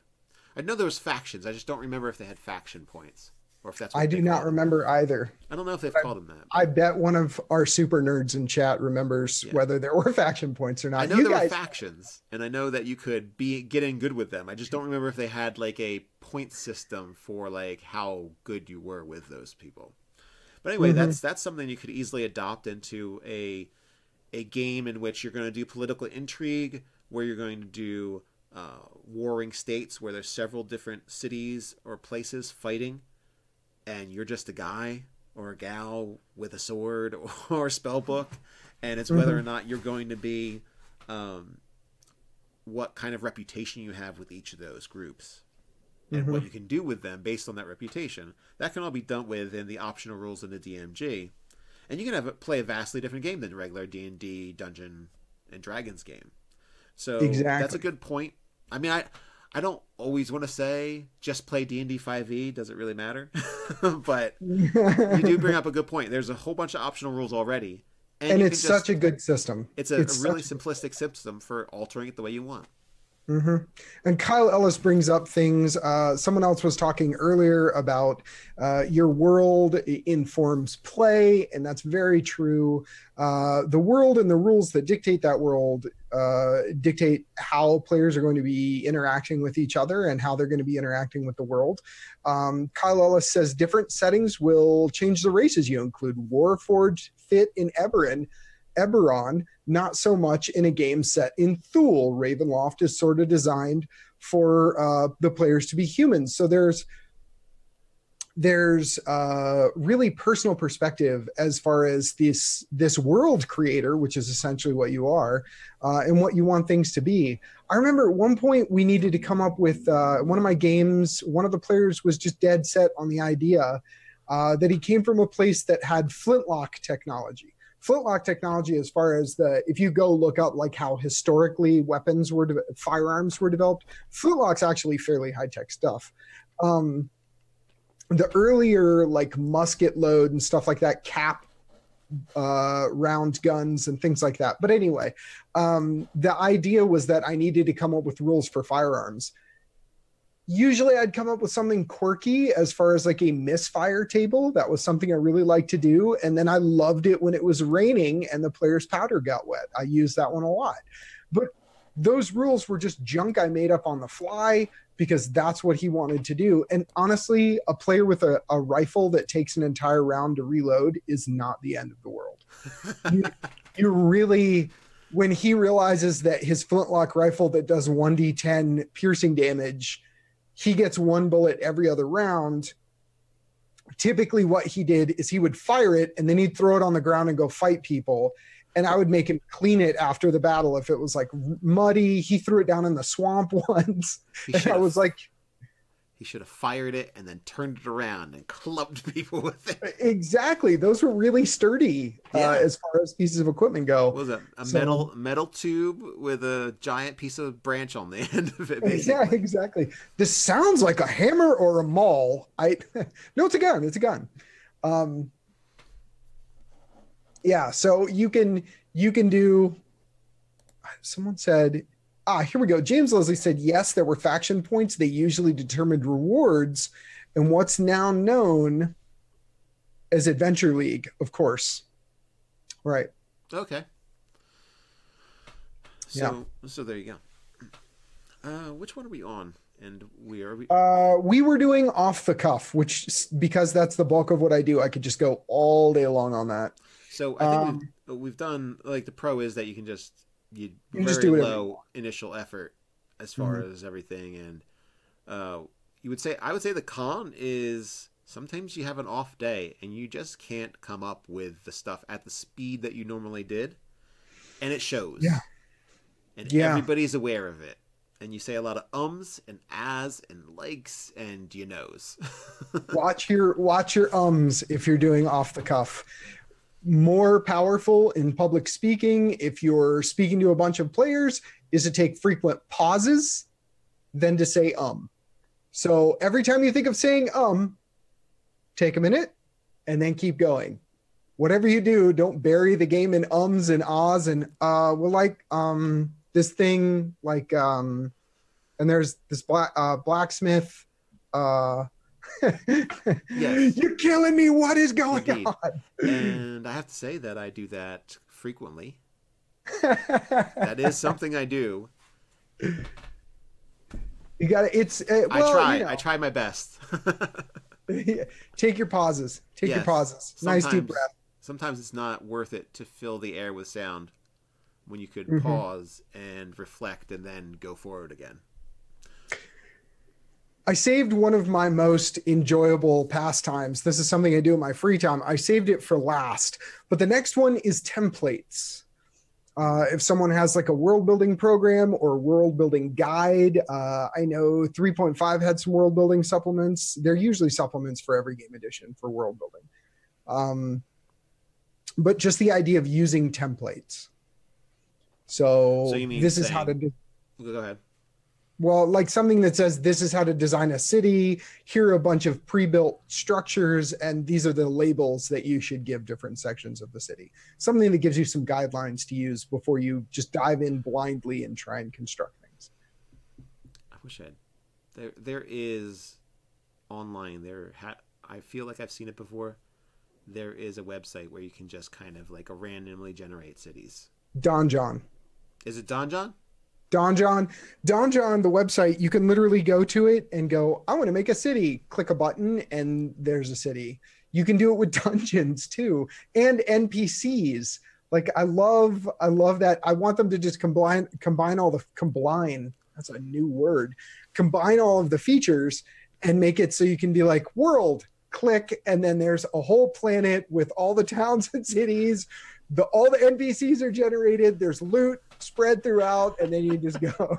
I know there was factions. I just don't remember if they had faction points or if that's. What I do not remember either. I don't know if they've called them that. I bet one of our super nerds in chat remembers whether there were faction points or not. I know there were factions, and I know that you could get in good with them. I just don't remember if they had like a point system for like how good you were with those people. But anyway, that's something you could easily adopt into a game in which you're going to do political intrigue, where you're going to do warring states where there's several different cities or places fighting, and you're just a guy or a gal with a sword or a spell book, and it's whether or not you're going to be what kind of reputation you have with each of those groups and what you can do with them based on that reputation. That can all be done within the optional rules in the DMG, and you can play a vastly different game than a regular D&D Dungeon and Dragons game. So that's a good point. I mean, I don't always want to say just play D&D 5e. Does it really matter? But you do bring up a good point. There's a whole bunch of optional rules already. And it's such a good system. It's a really simplistic system for altering it the way you want. And Kyle Ellis brings up things. Someone else was talking earlier about your world informs play, and that's very true. The world and the rules that dictate that world dictate how players are going to be interacting with each other and how they're going to be interacting with the world. Kyle Ellis says different settings will change the races you include. Warforged fit in Eberron, not so much in a game set in Thule. Ravenloft is sort of designed for the players to be humans. So there's really personal perspective as far as this world creator, which is essentially what you are, and what you want things to be. I remember at one point we needed to come up with one of my games. One of the players was just dead set on the idea that he came from a place that had flintlock technology. Flintlock technology, as far as if you go look up like how historically firearms were developed, flintlock's actually fairly high-tech stuff. The earlier like musket load and stuff like that, cap round guns and things like that. But anyway, the idea was that I needed to come up with rules for firearms. Usually I'd come up with something quirky as far as like a misfire table. That was something I really liked to do. And then I loved it when it was raining and the player's powder got wet. I used that one a lot. But those rules were just junk I made up on the fly because that's what he wanted to do. And honestly, a player with a rifle that takes an entire round to reload is not the end of the world. you really... When he realizes that his flintlock rifle that does 1d10 piercing damage, he gets one bullet every other round. Typically what he did is he would fire it and then he'd throw it on the ground and go fight people. And I would make him clean it after the battle. If it was like muddy, he threw it down in the swamp once. And I was like, he should have fired it and then turned it around and clubbed people with it. Exactly. Those were really sturdy as far as pieces of equipment go. What was it? A metal tube with a giant piece of branch on the end of it, basically. Yeah, exactly. This sounds like a hammer or a maul. No, it's a gun. It's a gun. Yeah, so you can do. Someone said, here we go. James Leslie said, yes, there were faction points. They usually determined rewards and what's now known as Adventure League, of course. Right. Okay. So there you go. Which one are we on? And we were doing off the cuff, which, because that's the bulk of what I do, I could just go all day long on that. So I think we've done, like, the pro is that you can just very do low initial effort as far as everything, and I would say the con is sometimes you have an off day and you just can't come up with the stuff at the speed that you normally did, and it shows. Everybody's aware of it, and you say a lot of ums and ahs and likes and you knows. watch your ums if you're doing off the cuff. more powerful in public speaking, if you're speaking to a bunch of players, is to take frequent pauses than to say So every time you think of saying take a minute and then keep going. Whatever you do, don't bury the game in ums and ahs and this thing like and there's this blacksmith Yes. You're killing me. What is going on? And I have to say that I do that frequently. That is something I do. You got to, I try my best. Take your pauses. Your pauses. Nice deep breath. Sometimes it's not worth it to fill the air with sound when you could pause and reflect and then go forward again. I saved one of my most enjoyable pastimes. This is something I do in my free time. I saved it for last, but the next one is templates. If someone has like a world building program or world building guide, I know 3.5 had some world building supplements. They're usually supplements for every game edition for world building. But just the idea of using templates. So you mean this is how to do. Go ahead. Well, like something that says this is how to design a city. Here are a bunch of pre-built structures, and these are the labels that you should give different sections of the city. Something that gives you some guidelines to use before you just dive in blindly and try and construct things. I wish there is online. I feel like I've seen it before. There is a website where you can just kind of like randomly generate cities. Donjon. Is it Donjon? Donjon, the website, you can literally go to it and go, I want to make a city. Click a button and there's a city. You can do it with dungeons too, and NPCs. Like I love that. I want them to just combine that's a new word. Combine all of the features and make it so you can be like world, click, and then there's a whole planet with all the towns and cities. All the NPCs are generated. There's loot spread throughout, and then you just go.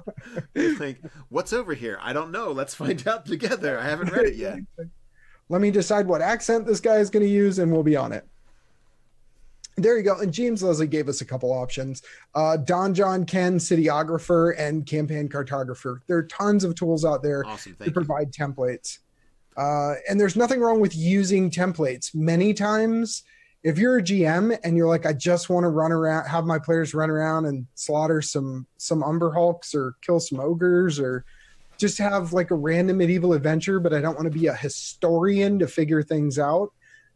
Think, what's over here? I don't know. Let's find out together. I haven't read it yet. Let me decide what accent this guy is going to use, and we'll be on it. There you go. And James Leslie gave us a couple options. Donjon, Ken, Cityographer, and Campaign Cartographer. There are tons of tools out there to provide templates. And there's nothing wrong with using templates. Many times, if you're a GM and you're like, I just want to run around, have my players run around and slaughter some Umber Hulks or kill some ogres or just have like a random medieval adventure, but I don't want to be a historian to figure things out.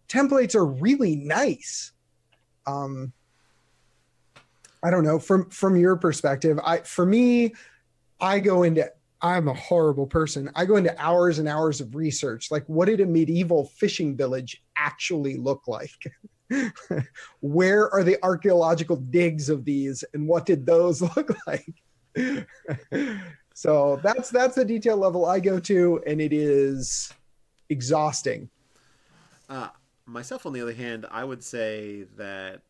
Templates are really nice. I don't know, from your perspective, I'm a horrible person. I go into hours and hours of research. Like, what did a medieval fishing village actually look like? Where are the archaeological digs of these, and what did those look like? So that's the detail level I go to, and it is exhausting. Myself, on the other hand, I would say that,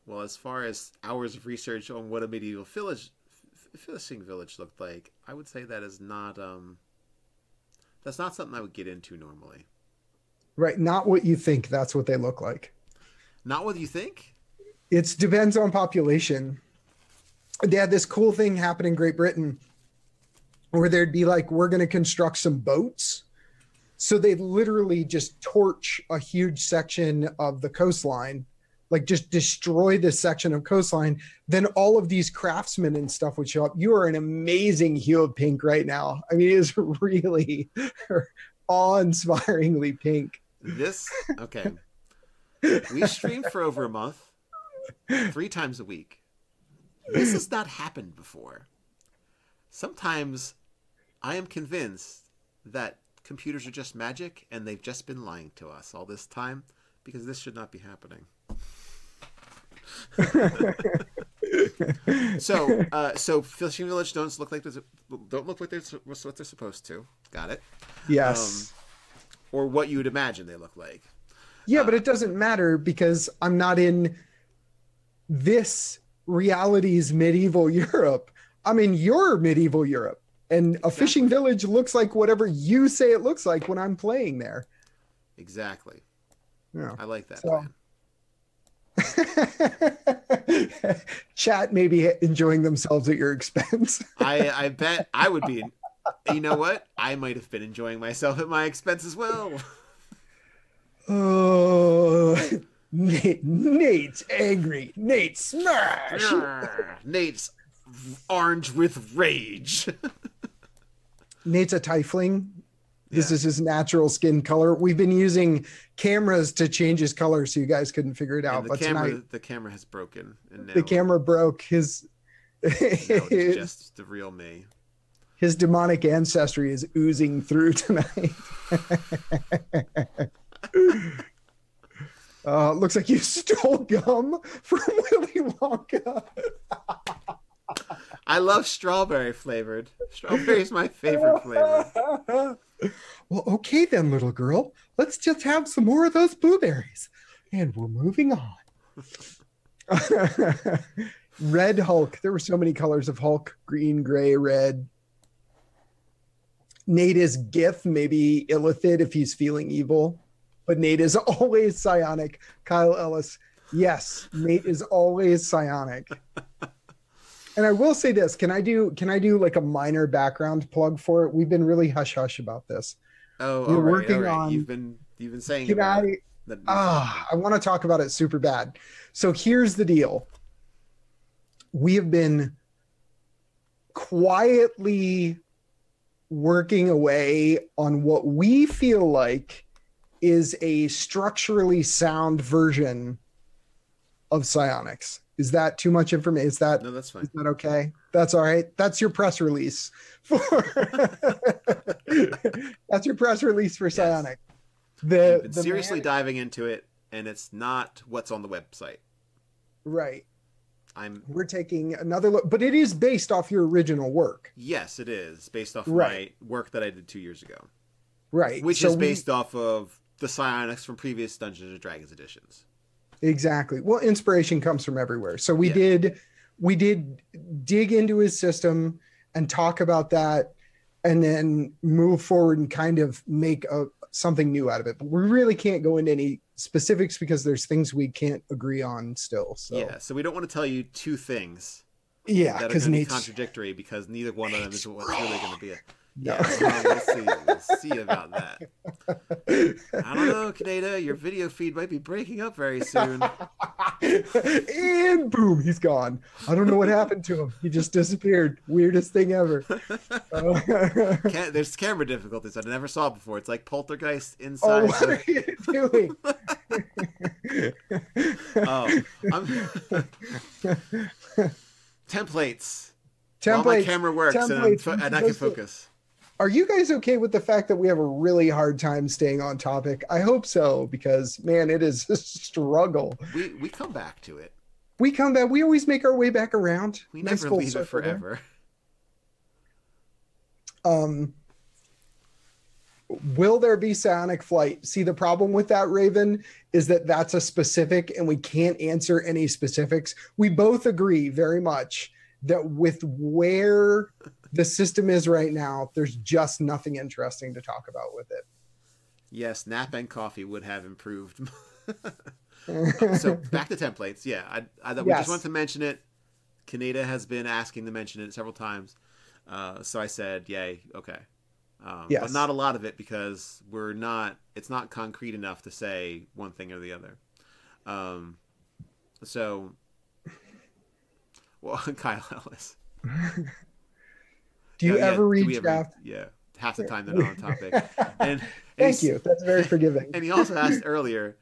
well, as far as hours of research on what a medieval fishing village looked like, I would say that is not that's not something I would get into normally. Right, not what you think. That's what they look like. Not what you think? It depends on population. They had this cool thing happen in Great Britain where there'd be like, we're going to construct some boats. So they'd literally just torch a huge section of the coastline, like just destroy this section of coastline. Then all of these craftsmen and stuff would show up. You are an amazing hue of pink right now. I mean, it is really awe-inspiringly pink. Okay. We streamed for over a month, 3 times a week. This has not happened before. Sometimes I am convinced that computers are just magic and they've just been lying to us all this time, because this should not be happening. So fishing village don't look like they're what they're supposed to. Got it. Yes. Or what you would imagine they look like. Yeah, but it doesn't matter because I'm not in this reality's medieval Europe. I'm in your medieval Europe. And a fishing village looks like whatever you say it looks like when I'm playing there. Exactly. Yeah. I like that plan. Chat may be enjoying themselves at your expense. I bet I would be. You know what? I might have been enjoying myself at my expense as well. Oh, Nate's angry. Nate smash. Nate's orange with rage. Nate's a tiefling. This is his natural skin color. We've been using cameras to change his color so you guys couldn't figure it out. But the camera has broken. And now the camera broke. His it's just the real me. His demonic ancestry is oozing through tonight. Looks like you stole gum from Willy Wonka. I love strawberry flavored. Strawberry is my favorite flavor. Well, okay then, little girl. Let's just have some more of those blueberries. And we're moving on. Red Hulk. There were so many colors of Hulk. Green, gray, red. Nate is Gith, maybe Illithid if he's feeling evil. But Nate is always psionic. Kyle Ellis. Yes, Nate is always psionic. And I will say this, can I do like a minor background plug for it? We've been really hush-hush about this. We're working on. You've been saying about it. I want to talk about it super bad. So here's the deal. We have been quietly working away on what we feel like is a structurally sound version of psionics. Is that too much information? No, that's fine. Is that okay? That's all right. That's your press release for that's your press release for psionic. You've been seriously diving into it, and it's not what's on the website. Right. We're taking another look, but it is based off your original work. Yes, it is based off my work that I did 2 years ago. Right. Which is based off of the psionics from previous Dungeons and Dragons editions. Exactly. Well, inspiration comes from everywhere. So we did dig into his system and talk about that, and then move forward and kind of make something new out of it. But we really can't go into any specifics because there's things we can't agree on still. So so we don't want to tell you two things. Yeah, that are going to be contradictory because neither one of them is what's really going to be. We'll see about that. I don't know, Kienata, your video feed might be breaking up very soon. And boom, he's gone. I don't know what happened to him. He just disappeared. Weirdest thing ever. There's camera difficulties I never saw before. It's like Poltergeist inside. What are you doing? Templates. While my camera works and I can focus. Are you guys okay with the fact that we have a really hard time staying on topic? I hope so, because man, it is a struggle. We come back to it. We come back. We always make our way back around. We never leave it forever. Will there be psionic flight? See, the problem with that, Raven, is that that's a specific and we can't answer any specifics. We both agree very much that with where the system is right now, there's just nothing interesting to talk about with it. Yes, nap and coffee would have improved. So back to templates. Yeah, we just wanted to mention it. Kienata has been asking to mention it several times. So I said, yay, okay. But not a lot of it because it's not concrete enough to say one thing or the other. Kyle Ellis. Do you ever reach draft? Yeah, half the time they're not on topic. Thank you. That's very forgiving. And he also asked earlier,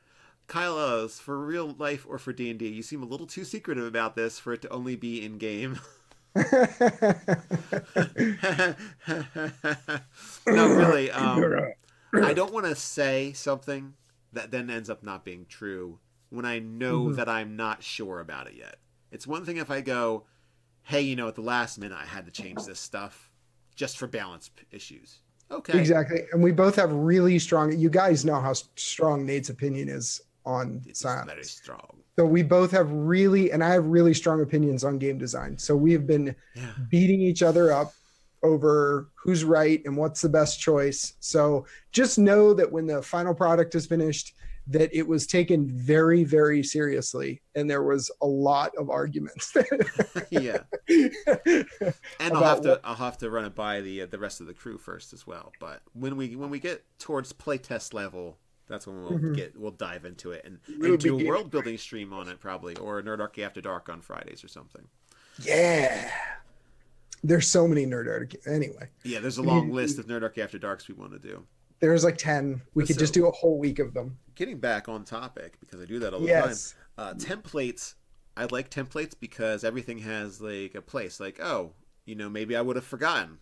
Kyle Ellis, for real life or for D&D, you seem a little too secretive about this for it to only be in game. No, really. I don't want to say something that then ends up not being true when I know that I'm not sure about it yet. It's one thing if I go, hey, at the last minute I had to change this stuff just for balance issues. Okay. Exactly. And we both have really strong, you guys know how strong Nate's opinion is on science. Very strong. So we both have and I have really strong opinions on game design. So we have been beating each other up over who's right and what's the best choice. So just know that when the final product is finished, that it was taken very, very seriously, and there was a lot of arguments. Yeah, and I'll have to run it by the rest of the crew first as well. But when we get towards playtest level, that's when we'll dive into it and do a world building stream on it probably, or a Nerdarchy After Dark on Fridays or something. Yeah. There's so many Nerdarchy. Anyway. Yeah, there's a long list of Nerdarchy After Darks we want to do. There's like 10. We could just do a whole week of them. Getting back on topic, because I do that all the time. Templates. I like templates because everything has like a place. Like, oh, maybe I would have forgotten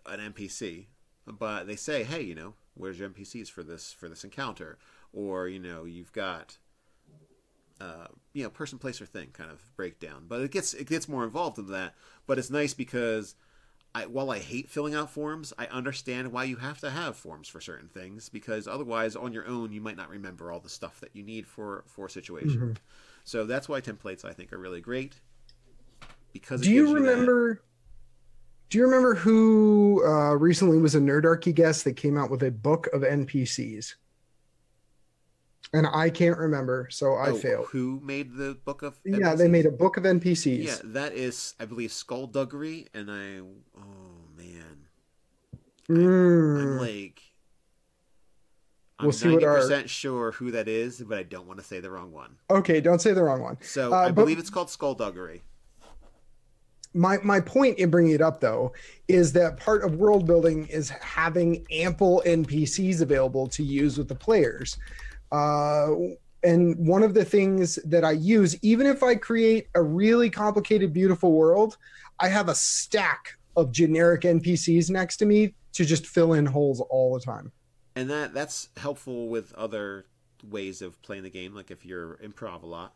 an NPC, but they say, hey, where's your NPCs for this encounter? Or, you've got person, place, or thing kind of breakdown. But it gets more involved than that. But it's nice because while I hate filling out forms, I understand why you have to have forms for certain things, because otherwise on your own you might not remember all the stuff that you need for a situation. So that's why templates I think are really great. Because do you remember who recently was a Nerdarchy guest that came out with a book of NPCs? And I can't remember, so I failed. Who made the book of NPCs? Yeah, they made a book of NPCs. Yeah, that is, I believe, Skullduggery, and I'm like, I'm 90% sure who that is, but I don't want to say the wrong one. Okay, don't say the wrong one. So I believe it's called Skullduggery. My point in bringing it up, though, is that part of world building is having ample NPCs available to use with the players. And one of the things that I use, even if I create a really complicated, beautiful world, I have a stack of generic NPCs next to me to just fill in holes all the time. And that's helpful with other ways of playing the game. Like if you're improv a lot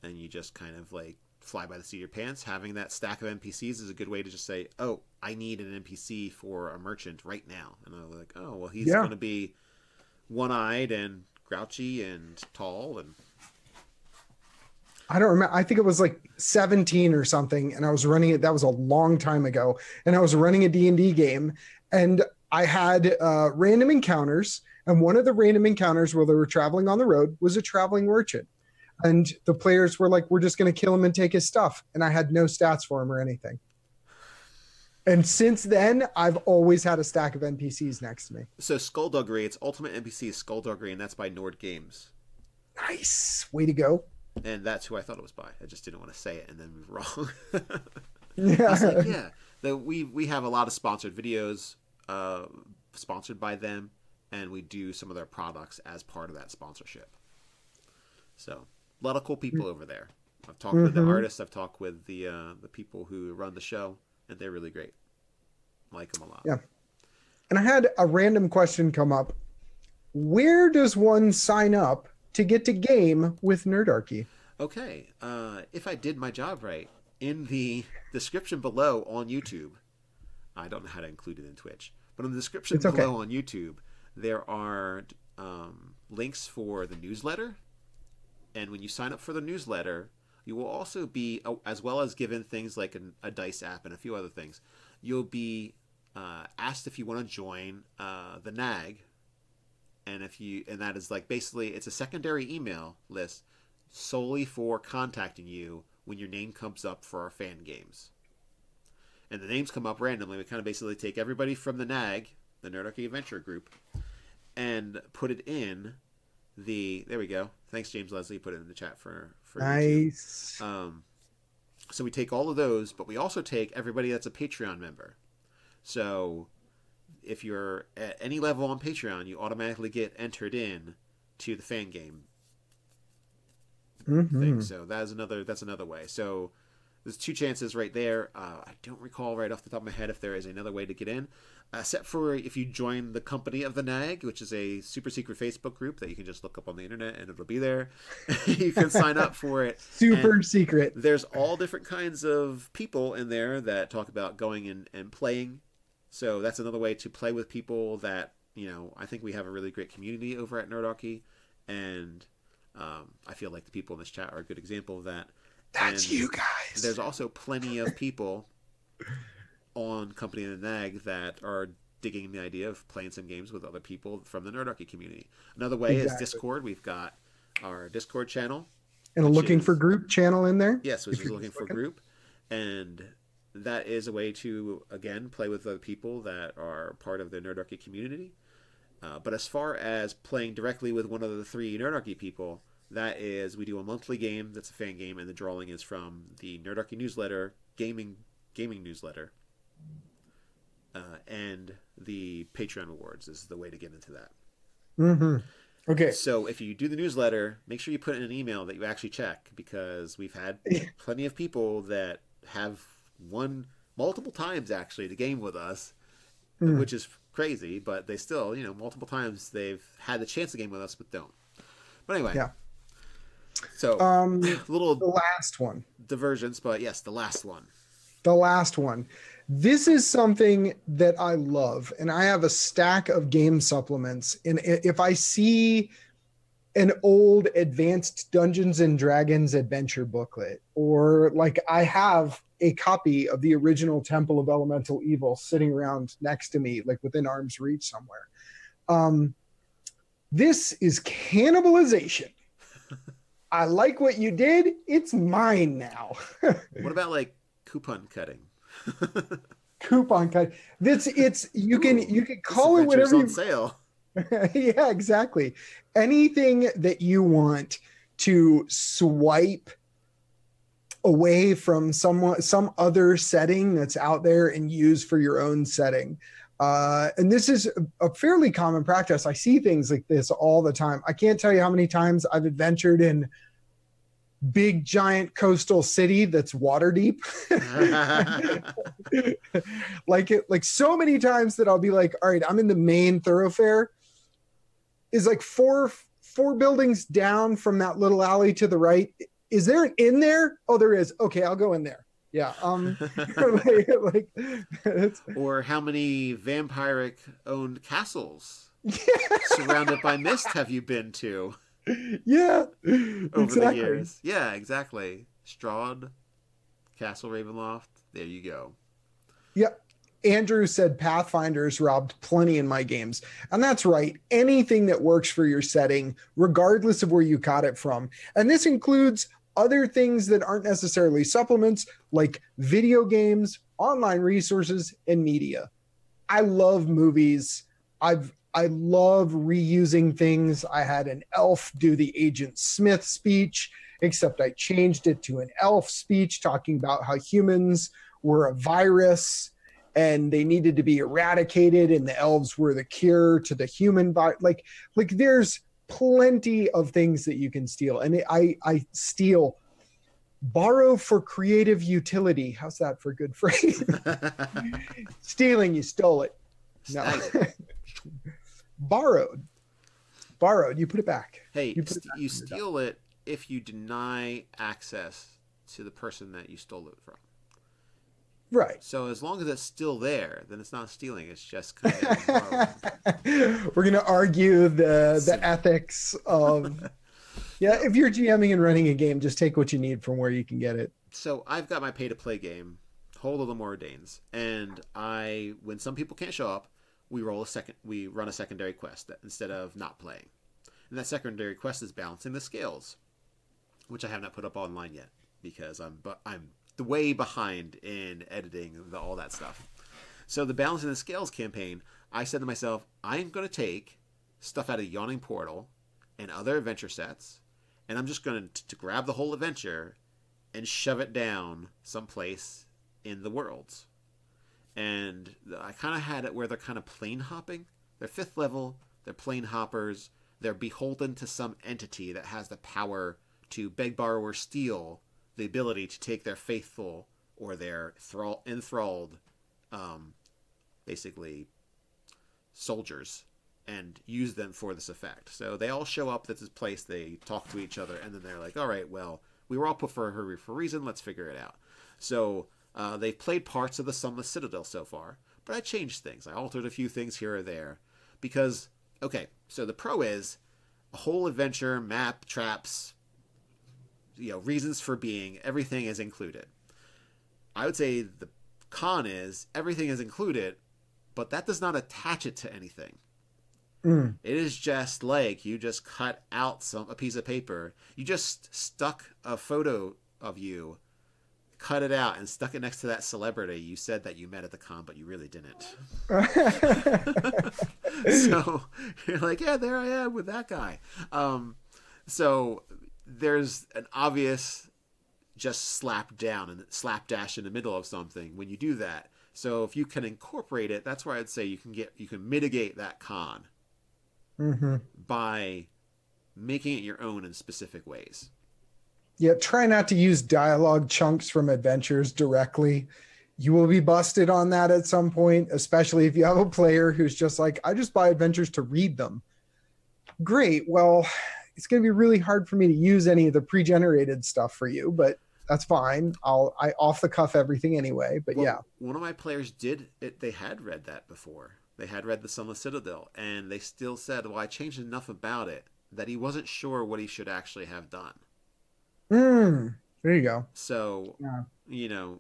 and you just kind of like fly by the seat of your pants, having that stack of NPCs is a good way to just say, oh, I need an NPC for a merchant right now. And I'm like, oh, well, he's going to be one-eyed and grouchy and tall, and I don't remember. I think it was like 17 or something, and I was running it. That was a long time ago, and I was running a D&D game, and I had random encounters, and one of the random encounters where they were traveling on the road was a traveling merchant, and the players were like, "We're just going to kill him and take his stuff," and I had no stats for him or anything. And since then, I've always had a stack of NPCs next to me. So Skullduggery, it's Ultimate NPC Skullduggery, and that's by Nord Games. Nice. Way to go. And that's who I thought it was by. I just didn't want to say it and then be wrong. Yeah. I was like, yeah. We have a lot of sponsored videos sponsored by them, and we do some of their products as part of that sponsorship. So a lot of cool people over there. I've talked with the artists. I've talked with the people who run the show, and they're really great. I like them a lot. Yeah. And I had a random question come up. Where does one sign up to get to game with Nerdarchy? Okay. If I did my job right, in the description below on YouTube, I don't know how to include it in Twitch, but in the description below on YouTube, there are links for the newsletter. And when you sign up for the newsletter, you will also be, as well as given things like a dice app and a few other things, you'll be asked if you want to join the NAG. And that is like basically it's a secondary email list solely for contacting you when your name comes up for our fan games. And the names come up randomly. We kind of basically take everybody from the NAG, the Nerdarchy Adventure Group, and put it in there we go. Thanks, James Leslie. Put it in the chat for nice. YouTube. So we take all of those, but we also take everybody that's a Patreon member. So if you're at any level on Patreon, you automatically get entered in to the fan game thing. So that's another way. So there's two chances right there. I don't recall right off the top of my head if there is another way to get in, except for if you join the Company of the NAG, which is a super secret Facebook group that you can just look up on the internet and it'll be there. You can sign up for it. Super secret. There's all different kinds of people in there that talk about going and playing. So that's another way to play with people that, I think we have a really great community over at Nerdarchy, and I feel like the people in this chat are a good example of that. That's you guys. There's also plenty of people on Company of the NAG that are digging the idea of playing some games with other people from the Nerdarchy community. Another way is Discord. We've got our Discord channel. And a looking for group channel in there? Yes, which is looking for group. And that is a way to, again, play with other people that are part of the Nerdarchy community. But as far as playing directly with one of the 3 Nerdarchy people, that is, we do a monthly game that's a fan game, and the drawing is from the Nerdarchy newsletter, gaming newsletter. And the Patreon awards is the way to get into that. Mm-hmm. Okay. So if you do the newsletter, make sure you put in an email that you actually check, because we've had plenty of people that have won multiple times actually to game with us, which is crazy, but they still, multiple times they've had the chance to game with us but don't. But anyway. Yeah. So little the last one. divergence, but yes, the last one. The last one. This is something that I love, and I have a stack of game supplements. And if I see an old advanced Dungeons and Dragons adventure booklet, or like I have a copy of the original Temple of Elemental Evil sitting around next to me, like within arm's reach somewhere. This is Cannibalization. I like what you did. It's mine now. What about like coupon cutting? Coupon cut. You can call it whatever on sale. Yeah, exactly. Anything that you want to swipe away from some other setting that's out there and use for your own setting. And this is a fairly common practice. I see things like this all the time. I can't tell you how many times I've adventured in big giant coastal city that's water deep. like so many times that I'll be like, all right, I'm in the main thoroughfare, is like four buildings down from that little alley to the right. Is there an inn there? Oh, there is. Okay, I'll go in there. Yeah. Or how many vampiric owned castles surrounded by mist have you been to? Yeah, over the years. Yeah, exactly. Strahd, Castle Ravenloft. There you go. Yeah. Andrew said Pathfinders robbed plenty in my games. And that's right. Anything that works for your setting, regardless of where you caught it from. And this includes other things that aren't necessarily supplements, like video games, online resources, and media. I love movies. I love reusing things. I had an elf do the Agent Smith speech, except I changed it to an elf speech talking about how humans were a virus and they needed to be eradicated, and the elves were the cure to the human virus. Like there's plenty of things that you can steal. And I steal, borrow for creative utility. How's that for good phrase? Stealing, you stole it. No. Borrowed, you put it back. Hey, you steal it if you deny access to the person that you stole it from. Right. So as long as it's still there, then it's not stealing. It's just kind of borrowing. We're going to argue the ethics of... Yeah, if you're GMing and running a game, just take what you need from where you can get it. So I've got my pay-to-play game, Hold of the Mordanes, and when some people can't show up, we run a secondary quest instead of not playing. And that secondary quest is balancing the scales, which I have not put up online yet because I'm way behind in editing all that stuff. So the balancing the scales campaign, I said to myself, I'm going to take stuff out of Yawning Portal and other adventure sets, and I'm just going to grab the whole adventure and shove it down someplace in the worlds. And I kind of had it where they're kind of plane hopping. They're 5th level. They're plane hoppers. They're beholden to some entity that has the power to beg, borrow, or steal the ability to take their faithful or their enthralled, basically, soldiers and use them for this effect. So they all show up at this place. They talk to each other, and then they're like, all right, well, we were all put for a reason. Let's figure it out. So... they've played parts of the Sunless Citadel so far, but I changed things. I altered a few things here or there because, okay, so the pro is a whole adventure, map, traps, reasons for being, everything is included. I would say the con is everything is included, but that does not attach it to anything. Mm. It is just like you just cut out a piece of paper. You just stuck a photo of you, cut it out, and stuck it next to that celebrity you said that you met at the con, but you really didn't. So you're like, yeah, there I am with that guy. So there's an obvious just slapdash in the middle of something when you do that. So if you can incorporate it, that's where I'd say you can mitigate that con. Mm-hmm. By making it your own in specific ways. Yeah, try not to use dialogue chunks from adventures directly. You will be busted on that at some point, especially if you have a player who's just like, I just buy adventures to read them. Great. Well, it's going to be really hard for me to use any of the pre-generated stuff for you, but that's fine. I off the cuff everything anyway, but yeah. One of my players they had read that before. They had read The Sunless Citadel, and they still said, well, I changed enough about it that he wasn't sure what he should actually have done. There you go. So, yeah.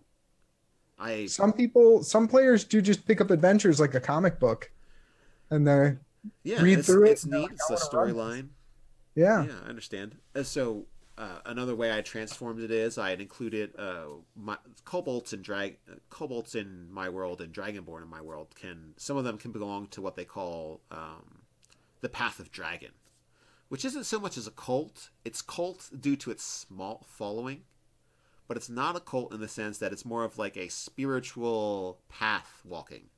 Some players do just pick up adventures like a comic book, and they read through it. It's neat. It's a storyline. Yeah. Yeah, I understand. So, another way I transformed it is I had included kobolds in my world and dragonborn in my world. Some of them can belong to what they call the Path of Dragon, which isn't so much as a cult. It's cult due to its small following, but it's not a cult in the sense that it's more of like a spiritual path walking.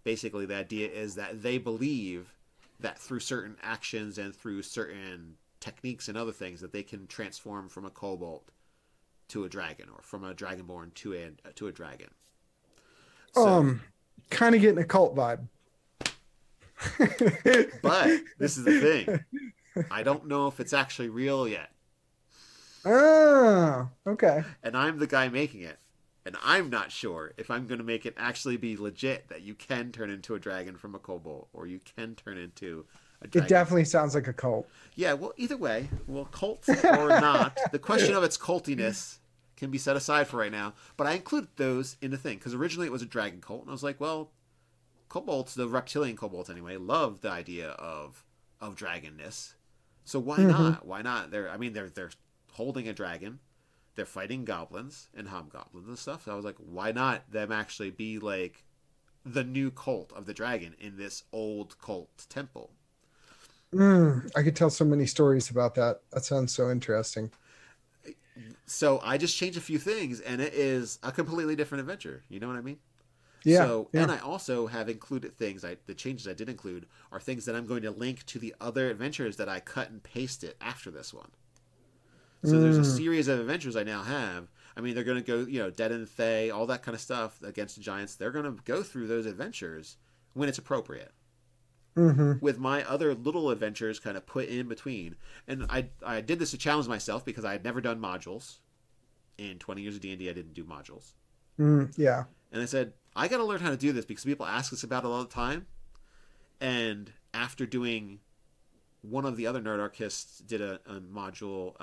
Basically, the idea is that they believe that through certain actions and through certain techniques and other things that they can transform from a kobold to a dragon, or from a dragonborn to a dragon. So, kind of getting a cult vibe. But this is the thing. I don't know if it's actually real yet. Oh, okay. And I'm the guy making it. And I'm not sure if I'm going to make it actually be legit that you can turn into a dragon from a kobold, or you can turn into a dragon. It definitely sounds like a cult. Yeah, well, either way, cult or not, the question of its cultiness can be set aside for right now. But I included those in the thing, because originally it was a dragon cult, and I was like, well, kobolds, the reptilian kobolds anyway, love the idea of dragonness. So why not? Why not? They're holding a dragon. They're fighting goblins and hobgoblins and stuff. So I was like, why not them actually be like the new cult of the dragon in this old cult temple? I could tell so many stories about that. That sounds so interesting. So I just changed a few things, and it is a completely different adventure. You know what I mean? Yeah. So, yeah. And I also have included things. The changes I did include are things that I'm going to link to the other adventures that I cut and pasted after this one. So there's a series of adventures I now have. I mean, they're going to go, Dead and Thay, all that kind of stuff against the giants. They're going to go through those adventures when it's appropriate. With my other little adventures kind of put in between. And I did this to challenge myself because I had never done modules. In 20 years of D&D, I didn't do modules. Yeah. And I said, I got to learn how to do this because people ask us about it all the time. And after doing, one of the other Nerdarchists did a module,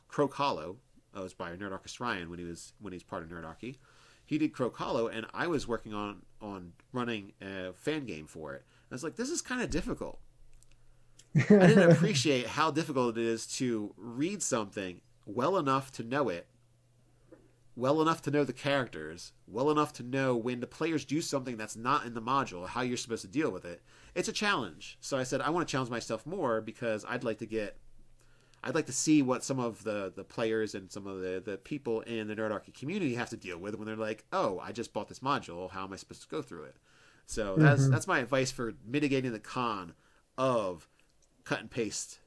Croak Hollow. It was by Nerdarchist Ryan when he's part of Nerdarchy. He did Croak Hollow, and I was working on running a fan game for it. I was like, this is kind of difficult. I didn't appreciate how difficult it is to read something well enough to know it, well enough to know the characters, well enough to know when the players do something that's not in the module, how you're supposed to deal with it. It's a challenge. So I said, I want to challenge myself more because I'd like to see what some of the players and some of the people in the Nerdarchy community have to deal with when they're like, oh, I just bought this module. How am I supposed to go through it? So that's my advice for mitigating the con of cut and paste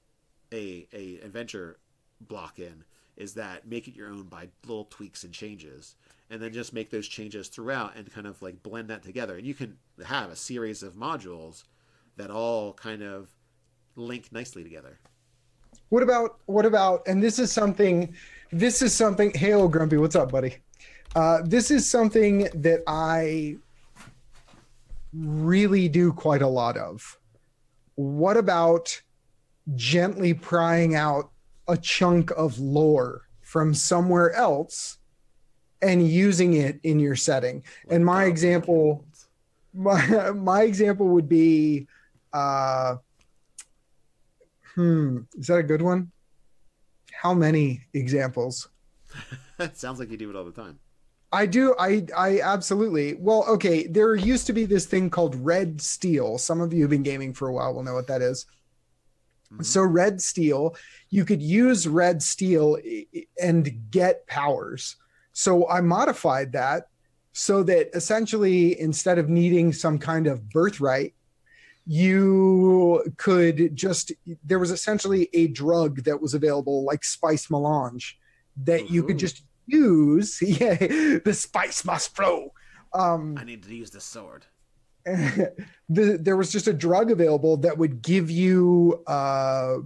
a adventure block in, is that make it your own by little tweaks and changes, and then just make those changes throughout and kind of like blend that together. And you can have a series of modules that all kind of link nicely together. What about, and this is something, hey, old Grumpy, what's up, buddy? This is something that I really do quite a lot of. What about gently prying out a chunk of lore from somewhere else and using it in your setting? And my example, my example would be, is that a good one? How many examples? It sounds like you do it all the time. I do. I absolutely. Well, okay. There used to be this thing called red steel. Some of you who've been gaming for a while will know what that is. Mm-hmm. So red steel, you could use red steel and get powers. So I modified that so that essentially instead of needing some kind of birthright, you could just, there was essentially a drug that was available like spice melange that you could just use. Yeah, the spice must flow. I need to use the sword. There was just a drug available that would give you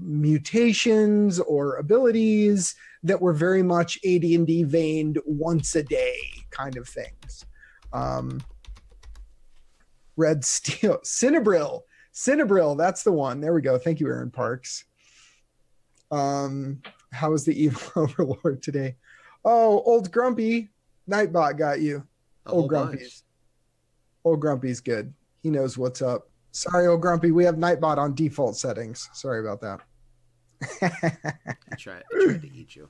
mutations or abilities that were very much AD&D veined once a day kind of things. Red steel, Cinebril, that's the one. There we go. Thank you, Aaron Parks. How is the evil overlord today? Oh, old Grumpy, Nightbot got you. Old Grumpy's good. He knows what's up. Sorry, old Grumpy, we have Nightbot on default settings. Sorry about that. I tried to eat you.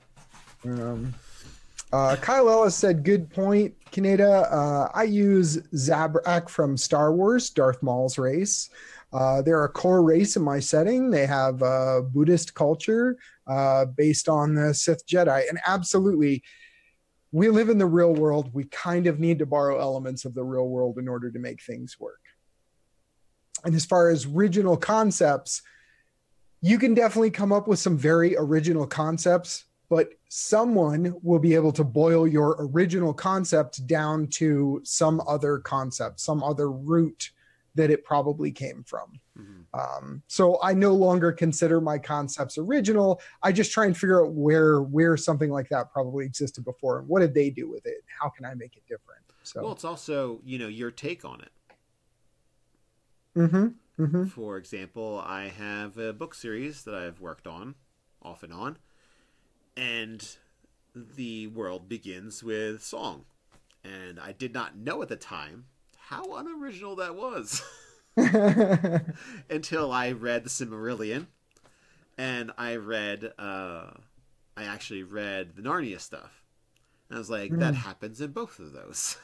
Kyle Ellis said, good point, Kienata. I use Zabrak from Star Wars, Darth Maul's race. They're a core race in my setting. They have Buddhist culture based on the Sith Jedi. And absolutely, we live in the real world. We kind of need to borrow elements of the real world in order to make things work. And as far as original concepts, you can definitely come up with some very original concepts, but someone will be able to boil your original concept down to some other concept, some other root that it probably came from. Mm-hmm. So I no longer consider my concepts original. I just try and figure out where something like that probably existed before and what did they do with it? How can I make it different? So, well, it's also, your take on it. Mm-hmm. Mm-hmm. For example, I have a book series that I've worked on off and on, and the world begins with song. And I did not know at the time how unoriginal that was until I read the Silmarillion, and I actually read the Narnia stuff. And I was like, that happens in both of those.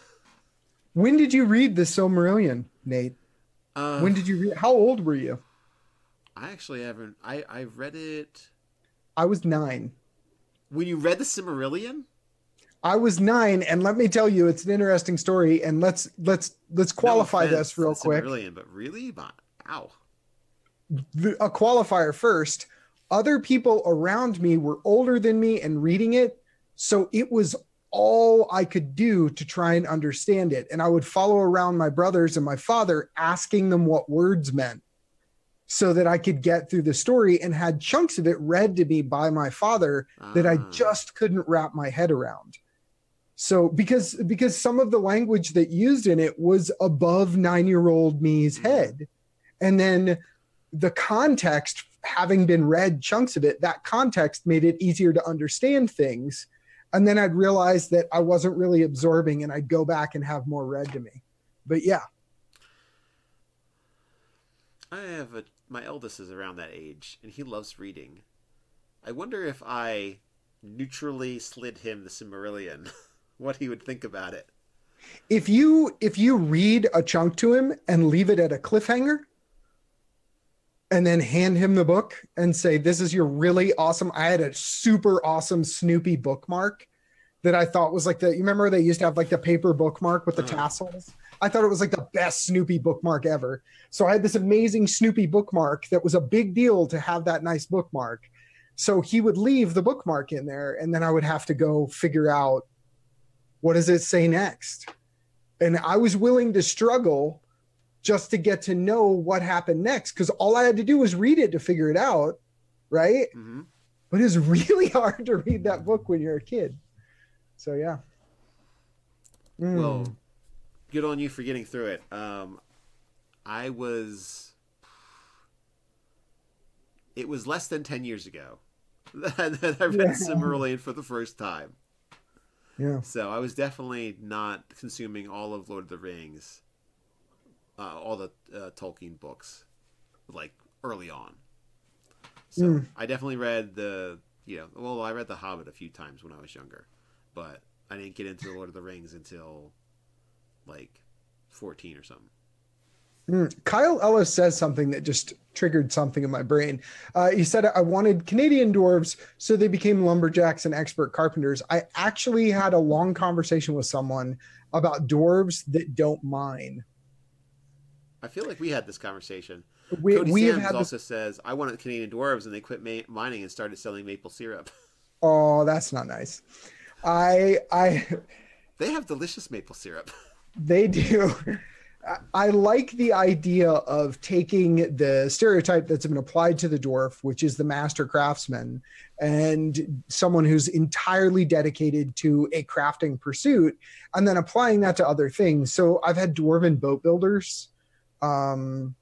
When did you read the Silmarillion, Nate? When did you read? How old were you? I actually haven't. I read it. I was 9. When you read the Silmarillion? I was 9, and let me tell you, it's an interesting story. And let's qualify this real quick. Silmarillion, but really, wow. A qualifier first. Other people around me were older than me and reading it, so it was all I could do to try and understand it. And I would follow around my brothers and my father, asking them what words meant, so that I could get through the story, and had chunks of it read to me by my father that I just couldn't wrap my head around. So because some of the language that used in it was above 9-year-old me's head. And then the context, having been read chunks of it, that context made it easier to understand things. And then I'd realize that I wasn't really absorbing, and I'd go back and have more read to me. But yeah. My eldest is around that age, and he loves reading. I wonder if I neutrally slid him the Silmarillion, what he would think about it. If you read a chunk to him and leave it at a cliffhanger, and then hand him the book and say, this is your really awesome. I had a super awesome Snoopy bookmark that I thought was like you remember they used to have like the paper bookmark with the tassels? I thought it was like the best Snoopy bookmark ever. So I had this amazing Snoopy bookmark that was a big deal to have that nice bookmark. So he would leave the bookmark in there, and then I would have to go figure out, what does it say next? And I was willing to struggle just to get to know what happened next, because all I had to do was read it to figure it out, right? Mm-hmm. But it's really hard to read that book when you're a kid. So yeah. Well, good on you for getting through it. It was less than 10 years ago that I read Silmarillion for the first time. Yeah. So I was definitely not consuming all of Lord of the Rings all the Tolkien books, like early on. So I definitely read I read The Hobbit a few times when I was younger, but I didn't get into the Lord of the Rings until like 14 or something. Kyle Ellis says something that just triggered something in my brain. He said, I wanted Canadian dwarves so they became lumberjacks and expert carpenters. I actually had a long conversation with someone about dwarves that don't mine. I feel like we had this conversation. We Cody Sams also says, I wanted Canadian dwarves and they quit mining and started selling maple syrup. Oh, that's not nice. They have delicious maple syrup. They do. I like the idea of taking the stereotype that's been applied to the dwarf, which is the master craftsman, and someone who's entirely dedicated to a crafting pursuit, and then applying that to other things. So I've had dwarven boat builders, dwarven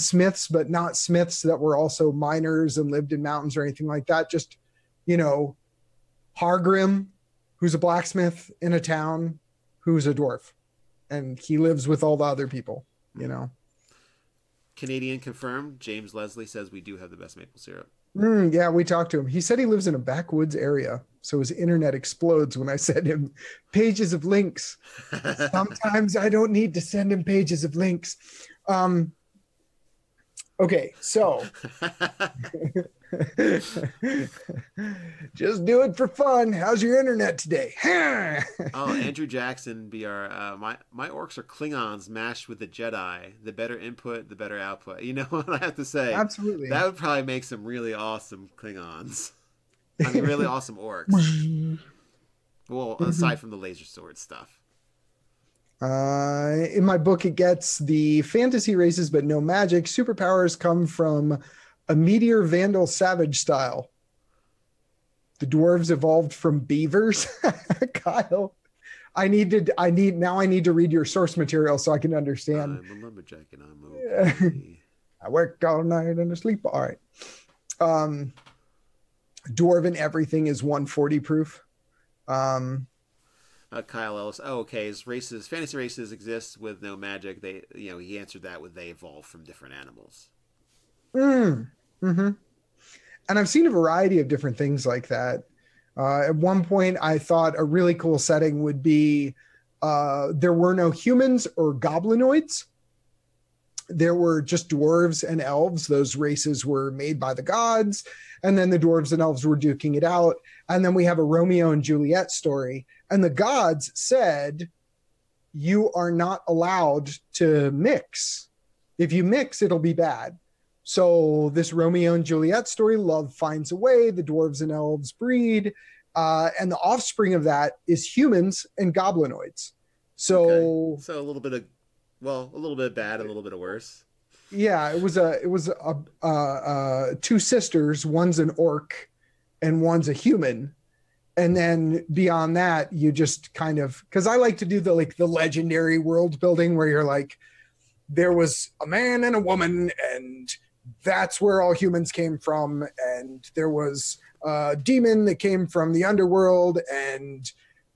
smiths, but not smiths that were also miners and lived in mountains or anything like that. Just, Hargrim, who's a blacksmith in a town, who's a dwarf. And he lives with all the other people, Canadian confirmed. James Leslie says we do have the best maple syrup. Yeah, we talked to him. He said he lives in a backwoods area, so his internet explodes when I send him pages of links. Sometimes I don't need to send him pages of links. Okay, so just do it for fun. How's your internet today? Andrew Jackson, BR. My orcs are Klingons mashed with the Jedi. The better input, the better output. You know what I have to say? Absolutely. That would probably make some really awesome Klingons. I mean, really awesome orcs. Well, aside from the laser sword stuff. In my book, it gets the fantasy races, but no magic. Superpowers come from a meteor vandal savage style. The dwarves evolved from beavers. Kyle, I need to read your source material so I can understand. I'm a lumberjack and I'm okay. I work all night and I sleep. All right. Dwarven everything is 140 proof. Kyle Ellis. Oh, okay. His fantasy races exist with no magic. He answered that with they evolve from different animals. Mm-hmm. And I've seen a variety of different things like that. At one point, I thought a really cool setting would be there were no humans or goblinoids. There were just dwarves and elves. Those races were made by the gods. And then the dwarves and elves were duking it out. And then we have a Romeo and Juliet story. And the gods said, you are not allowed to mix. If you mix, it'll be bad. So this Romeo and Juliet story, love finds a way, the dwarves and elves breed, and the offspring of that is humans and goblinoids. So, okay. So a little bit of bad, a little bit of worse. Yeah, it was two sisters, one's an orc and one's a human. And then beyond that, you just kind of, because I like to do the legendary world building where you're like, there was a man and a woman, and that's where all humans came from. And there was a demon that came from the underworld, and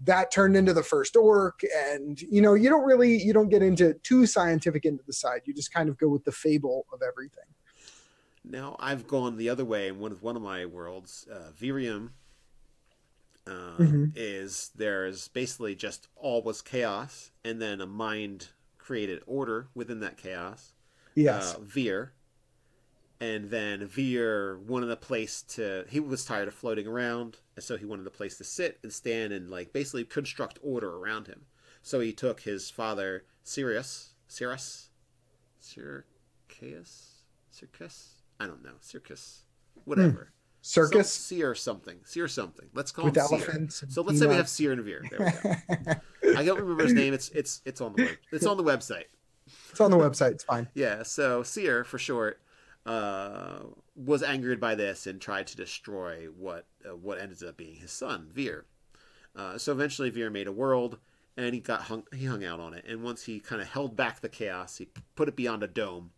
that turned into the first orc. And, you don't get into too scientific into the side. You just kind of go with the fable of everything. Now, I've gone the other way in one of my worlds, Virium. There's basically just all was chaos, and then a mind created order within that chaos. Yes. Vir. And then Vir wanted a place he was tired of floating around, and so he wanted a place to sit and stand and basically construct order around him. So he took his father, Circus? I don't know. Circus. Whatever. Circus? Seer something. Let's call with him elephants. Seer. So let's say we have Seer and Vir. There we go. I don't remember his name. It's on the website. It's on the website. It's on the website. It's fine. Yeah. So Seer, for short, was angered by this and tried to destroy what ended up being his son, Vir. So eventually, Vir made a world, and he hung out on it. And once he kind of held back the chaos, he put it beyond a dome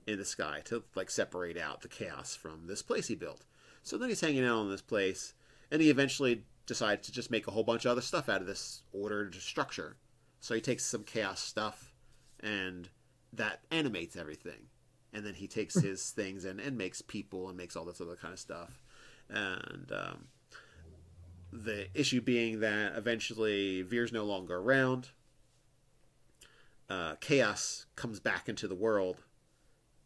in the sky to separate out the chaos from this place he built. So then he's hanging out on this place, and he eventually decides to just make a whole bunch of other stuff out of this ordered structure. So he takes some chaos stuff and that animates everything. And then he takes his things and makes people and makes all this other kind of stuff. And the issue being that eventually Veer's no longer around. Chaos comes back into the world,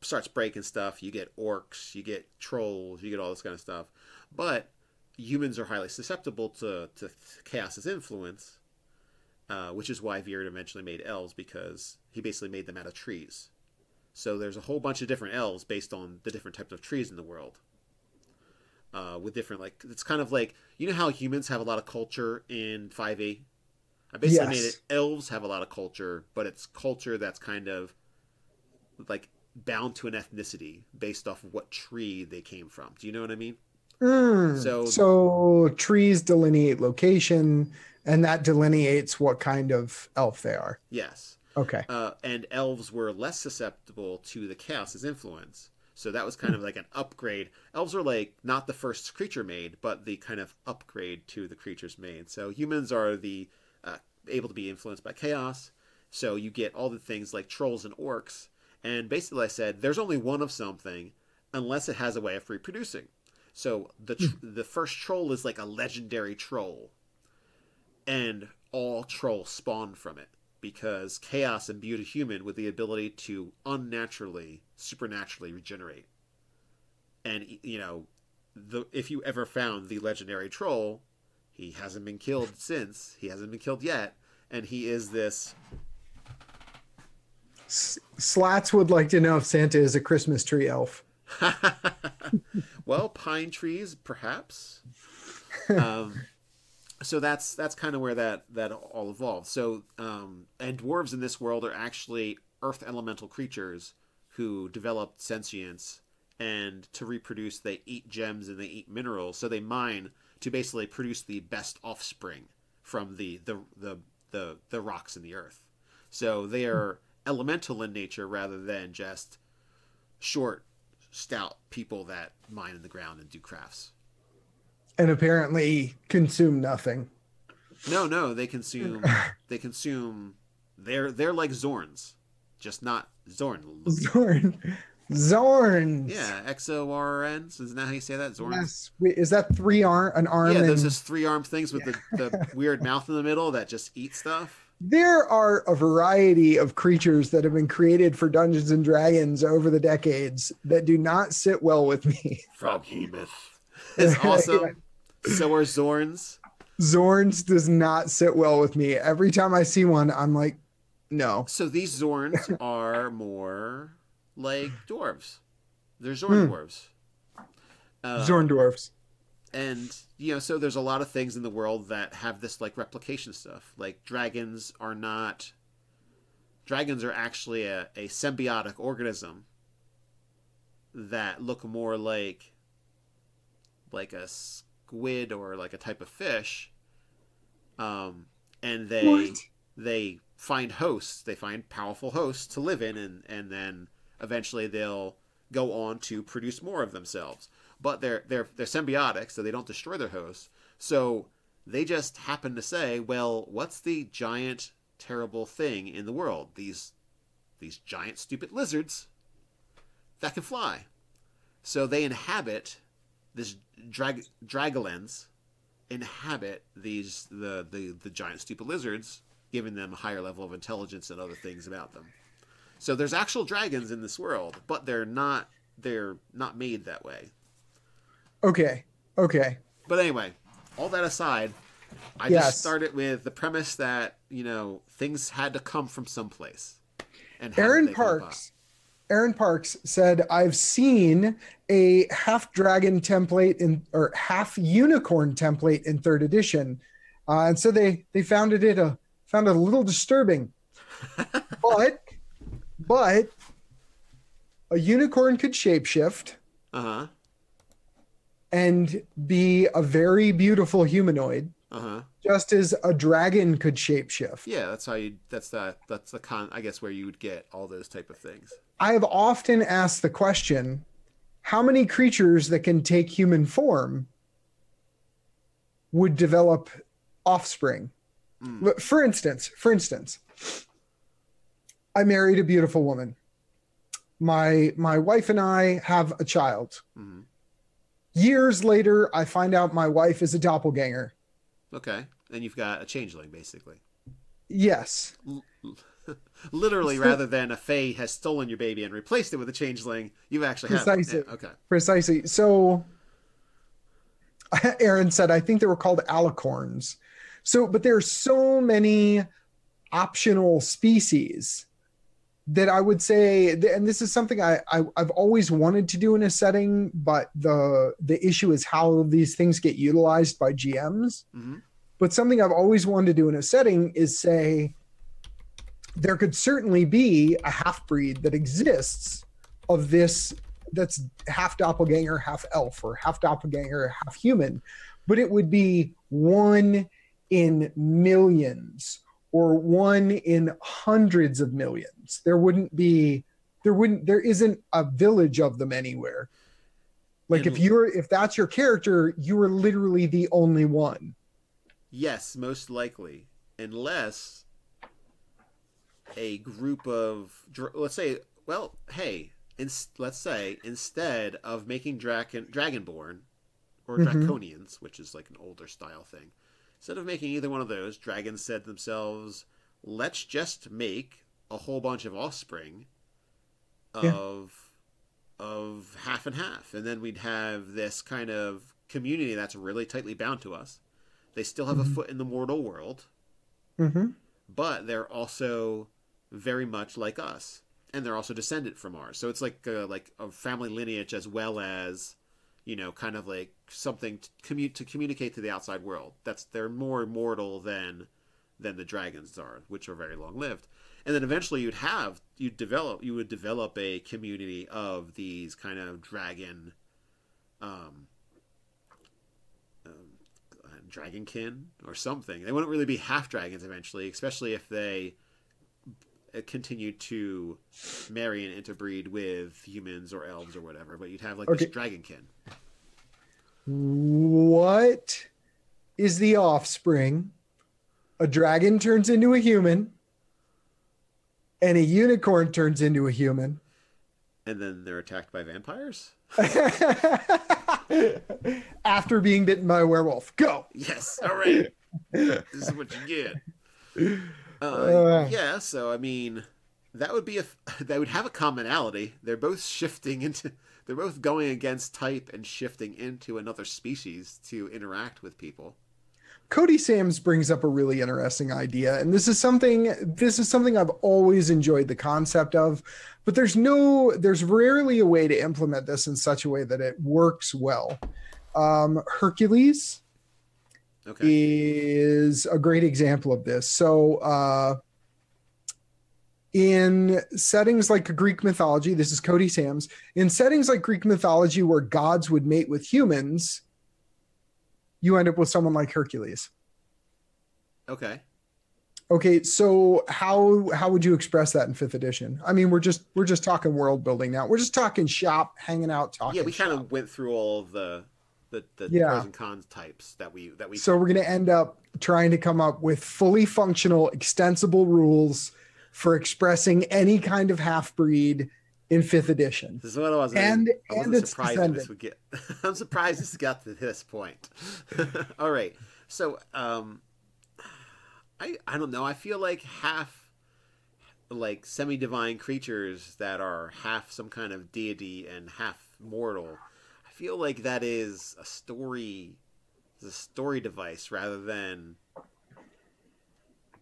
starts breaking stuff. You get orcs, you get trolls, you get all this kind of stuff. But humans are highly susceptible to Chaos's influence, which is why Veer eventually made elves, because he basically made them out of trees. So there's a whole bunch of different elves based on the different types of trees in the world. With different, like, it's kind of like, you know how humans have a lot of culture in 5e? I basically made it, elves have a lot of culture, but it's culture that's kind of like bound to an ethnicity based off of what tree they came from. Do you know what I mean? So trees delineate location, and that delineates what kind of elf they are. Yes. Okay. And elves were less susceptible to the Chaos's influence. So that was kind of like an upgrade. Elves are like not the first creature made, but the kind of upgrade to the creatures made. So humans are the able to be influenced by Chaos. So you get all the things like trolls and orcs. And basically I said, there's only one of something unless it has a way of reproducing. So the first troll is like a legendary troll. And all trolls spawn from it, because Chaos imbued a human with the ability to supernaturally regenerate. And, you know, if you ever found the legendary troll, he hasn't been killed since. He hasn't been killed yet. And he is this... Slats would like to know if Santa is a Christmas tree elf. Well, pine trees, perhaps. So that's kind of where that all evolved. So, and dwarves in this world are actually earth elemental creatures who developed sentience, and to reproduce, they eat gems and they eat minerals. So they mine to basically produce the best offspring from the rocks in the earth. So they are elemental in nature rather than just short, stout people that mine in the ground and do crafts. And apparently consume nothing. No, they consume. They're like Zorns, just not Zorn. Zorns. Yeah, XORNs. Isn't that how you say that? Zorns. Yes. Wait, is that an arm? Yeah, there's just 3-armed things with the weird mouth in the middle that just eat stuff. There are a variety of creatures that have been created for Dungeons and Dragons over the decades that do not sit well with me. Froghemoth is awesome. So are Zorns. Zorns does not sit well with me. Every time I see one, I'm like, no. So these Zorns are more like dwarves. They're Zorn dwarves. Zorn dwarves. And, you know, so there's a lot of things in the world that have this, like, replication stuff. Like, dragons are actually a symbiotic organism that look more like a squid or like a type of fish. And they find hosts. They find powerful hosts to live in, and then eventually they'll go on to produce more of themselves. But they're symbiotic, so they don't destroy their hosts. So they just happen to say, well, what's the giant, terrible thing in the world? These giant, stupid lizards that can fly. So they inhabit this Dragolens inhabit the giant, stupid lizards, giving them a higher level of intelligence and other things about them. So there's actual dragons in this world, but they're not made that way. Okay. But anyway, all that aside, I just started with the premise that, you know, things had to come from someplace. And Aaron Parks said, I've seen a half dragon template or half unicorn template in 3rd edition. And so they found it a little disturbing. but a unicorn could shapeshift. Uh-huh. And be a very beautiful humanoid, just as a dragon could shapeshift. Yeah, that's the I guess where you would get all those type of things. I have often asked the question, how many creatures that can take human form would develop offspring? For instance, I married a beautiful woman. My wife and I have a child. Mm-hmm. Years later, I find out my wife is a doppelganger. Okay. And you've got a changeling, basically. Yes. Literally, rather than a fae has stolen your baby and replaced it with a changeling, you actually Precisely. have one. Yeah, okay. Precisely. So Aaron said, I think they were called alicorns. So, but there are so many optional species that I would say, and this is something I've always wanted to do in a setting, but the issue is how these things get utilized by GMs. Mm-hmm. But something I've always wanted to do in a setting is say, there could certainly be a half-breed that exists of this that's half doppelganger, half elf, or half doppelganger, half human, but it would be one in millions or one in hundreds of millions. There isn't a village of them anywhere. Like if that's your character, you are literally the only one. Yes, most likely. Unless a group of, let's say instead of making Dragonborn or Draconians, which is like an older style thing, instead of making either one of those, dragons said to themselves, let's just make a whole bunch of offspring of half and half. And then we'd have this kind of community that's really tightly bound to us. They still have a foot in the mortal world, but they're also very much like us. And they're also descended from ours. So it's like a family lineage as well as, kind of like something to communicate to the outside world. They're more immortal than the dragons are, which are very long lived. And then eventually you would develop a community of these kind of dragonkin or something. They wouldn't really be half dragons eventually, especially if they continue to marry and interbreed with humans or elves or whatever. But you'd have like this dragonkin. What is the offspring? A dragon turns into a human, and a unicorn turns into a human. And then they're attacked by vampires? After being bitten by a werewolf. Go! Yes, all right. This is what you get. Yeah, so I mean, that would have a commonality. They're both going against type and shifting into another species to interact with people. Cody Sams brings up a really interesting idea, and this is something I've always enjoyed the concept of, but there's rarely a way to implement this in such a way that it works well. Hercules is a great example of this. So in settings like Greek mythology, this is Cody Sams, in settings like Greek mythology where gods would mate with humans, you end up with someone like Hercules. Okay, so how would you express that in 5th edition? I mean, we're just talking world building now. We're just talking shop, hanging out, talking. Yeah, we kind of went through all of the pros and cons types that we. So we're going to end up trying to come up with fully functional, extensible rules for expressing any kind of half breed in 5th edition. This is what I was. I wasn't surprised that this would get. I'm surprised this got to this point. All right, so I don't know. I feel like half, like semi-divine creatures that are half some kind of deity and half mortal. I feel like that is a story device rather than.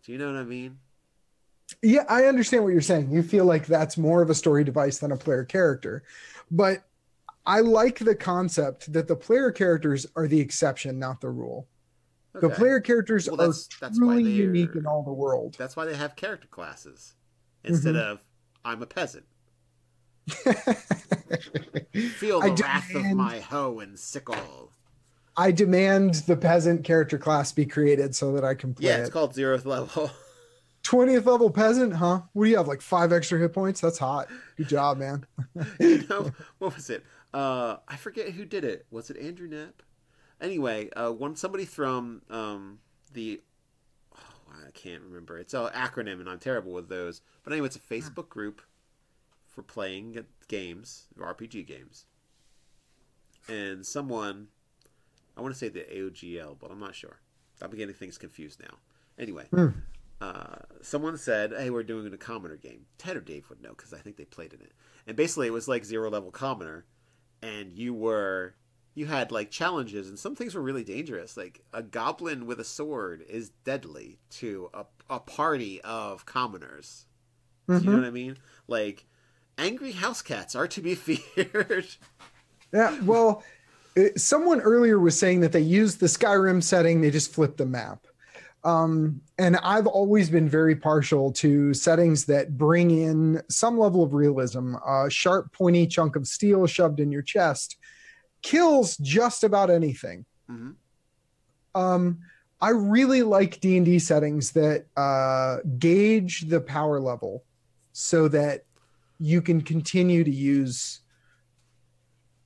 Do you know what I mean? Yeah, I understand what you're saying. You feel like that's more of a story device than a player character. But I like the concept that the player characters are the exception, not the rule. Okay. The player characters are truly unique in all the world. That's why they have character classes instead of I'm a peasant. Feel the wrath of my hoe and sickle. I demand the peasant character class be created so that I can play it. Yeah, it's called 0th level. 20th level peasant, huh? What do you have, like 5 extra hit points? That's hot. Good job, man. What was it? I forget who did it. Was it Andrew Knapp? Anyway, somebody from I can't remember. It's an acronym, and I'm terrible with those. But anyway, it's a Facebook group for playing games, RPG games. And someone, I want to say the AOGL, but I'm not sure. I'm getting things confused now. Anyway, someone said, hey, we're doing a commoner game. Ted or Dave would know because I think they played in it. And basically it was like 0-level commoner, and you had like challenges, and some things were really dangerous. Like a goblin with a sword is deadly to a party of commoners. Do you know what I mean? Like angry house cats are to be feared. Yeah, well, someone earlier was saying that they used the Skyrim setting, they just flipped the map. And I've always been very partial to settings that bring in some level of realism. A sharp, pointy chunk of steel shoved in your chest kills just about anything. I really like D&D settings that gauge the power level so that you can continue to use,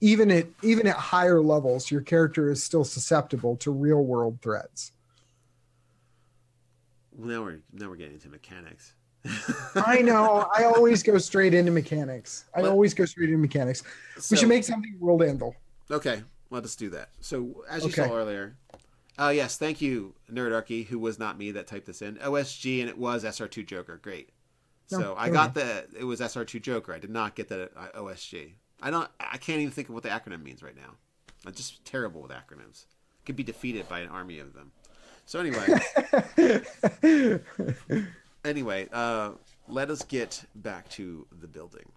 even at higher levels, your character is still susceptible to real world threats. Now we're getting into mechanics. I know. I always go straight into mechanics. We should make something World Anvil. Okay, let us do that. So as you saw earlier, yes, thank you, Nerdarchy, who was not me that typed this in. OSG, and it was SR2 Joker. Great. So I got it was SR2 Joker. I did not get the OSG. I can't even think of what the acronym means right now. I'm just terrible with acronyms. Could be defeated by an army of them. So anyway, let us get back to the building.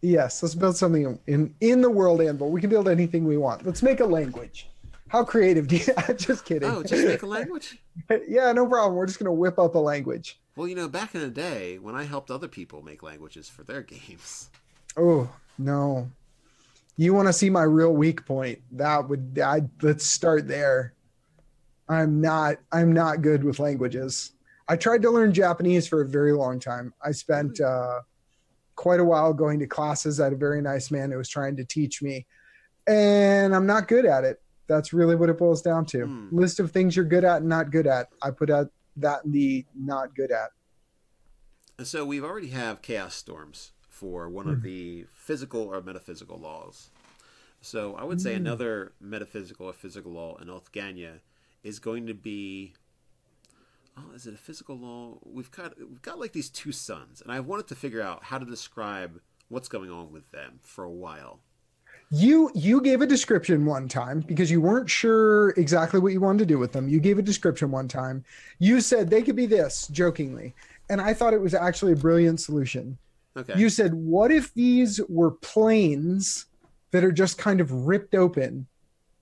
Yes, let's build something in the World Anvil. We can build anything we want. Let's make a language. How creative do you? Just kidding. Oh, just make a language? Yeah, no problem. We're just going to whip up a language. Well, back in the day when I helped other people make languages for their games. Oh, no. You want to see my real weak point? Let's start there. I'm not good with languages. I tried to learn Japanese for a very long time. I spent quite a while going to classes. I had a very nice man who was trying to teach me, and I'm not good at it. That's really what it boils down to. List of things you're good at and not good at. I put out that in the not good at. So we've already have chaos storms for one of the physical or metaphysical laws. So I would say another metaphysical or physical law in Oathganya is going to be, is it a physical law? We've got like these two suns, and I wanted to figure out how to describe what's going on with them for a while. You gave a description one time because you weren't sure exactly what you wanted to do with them. You gave a description one time. You said they could be this, jokingly, and I thought it was actually a brilliant solution. Okay. You said, what if these were planes that are just kind of ripped open?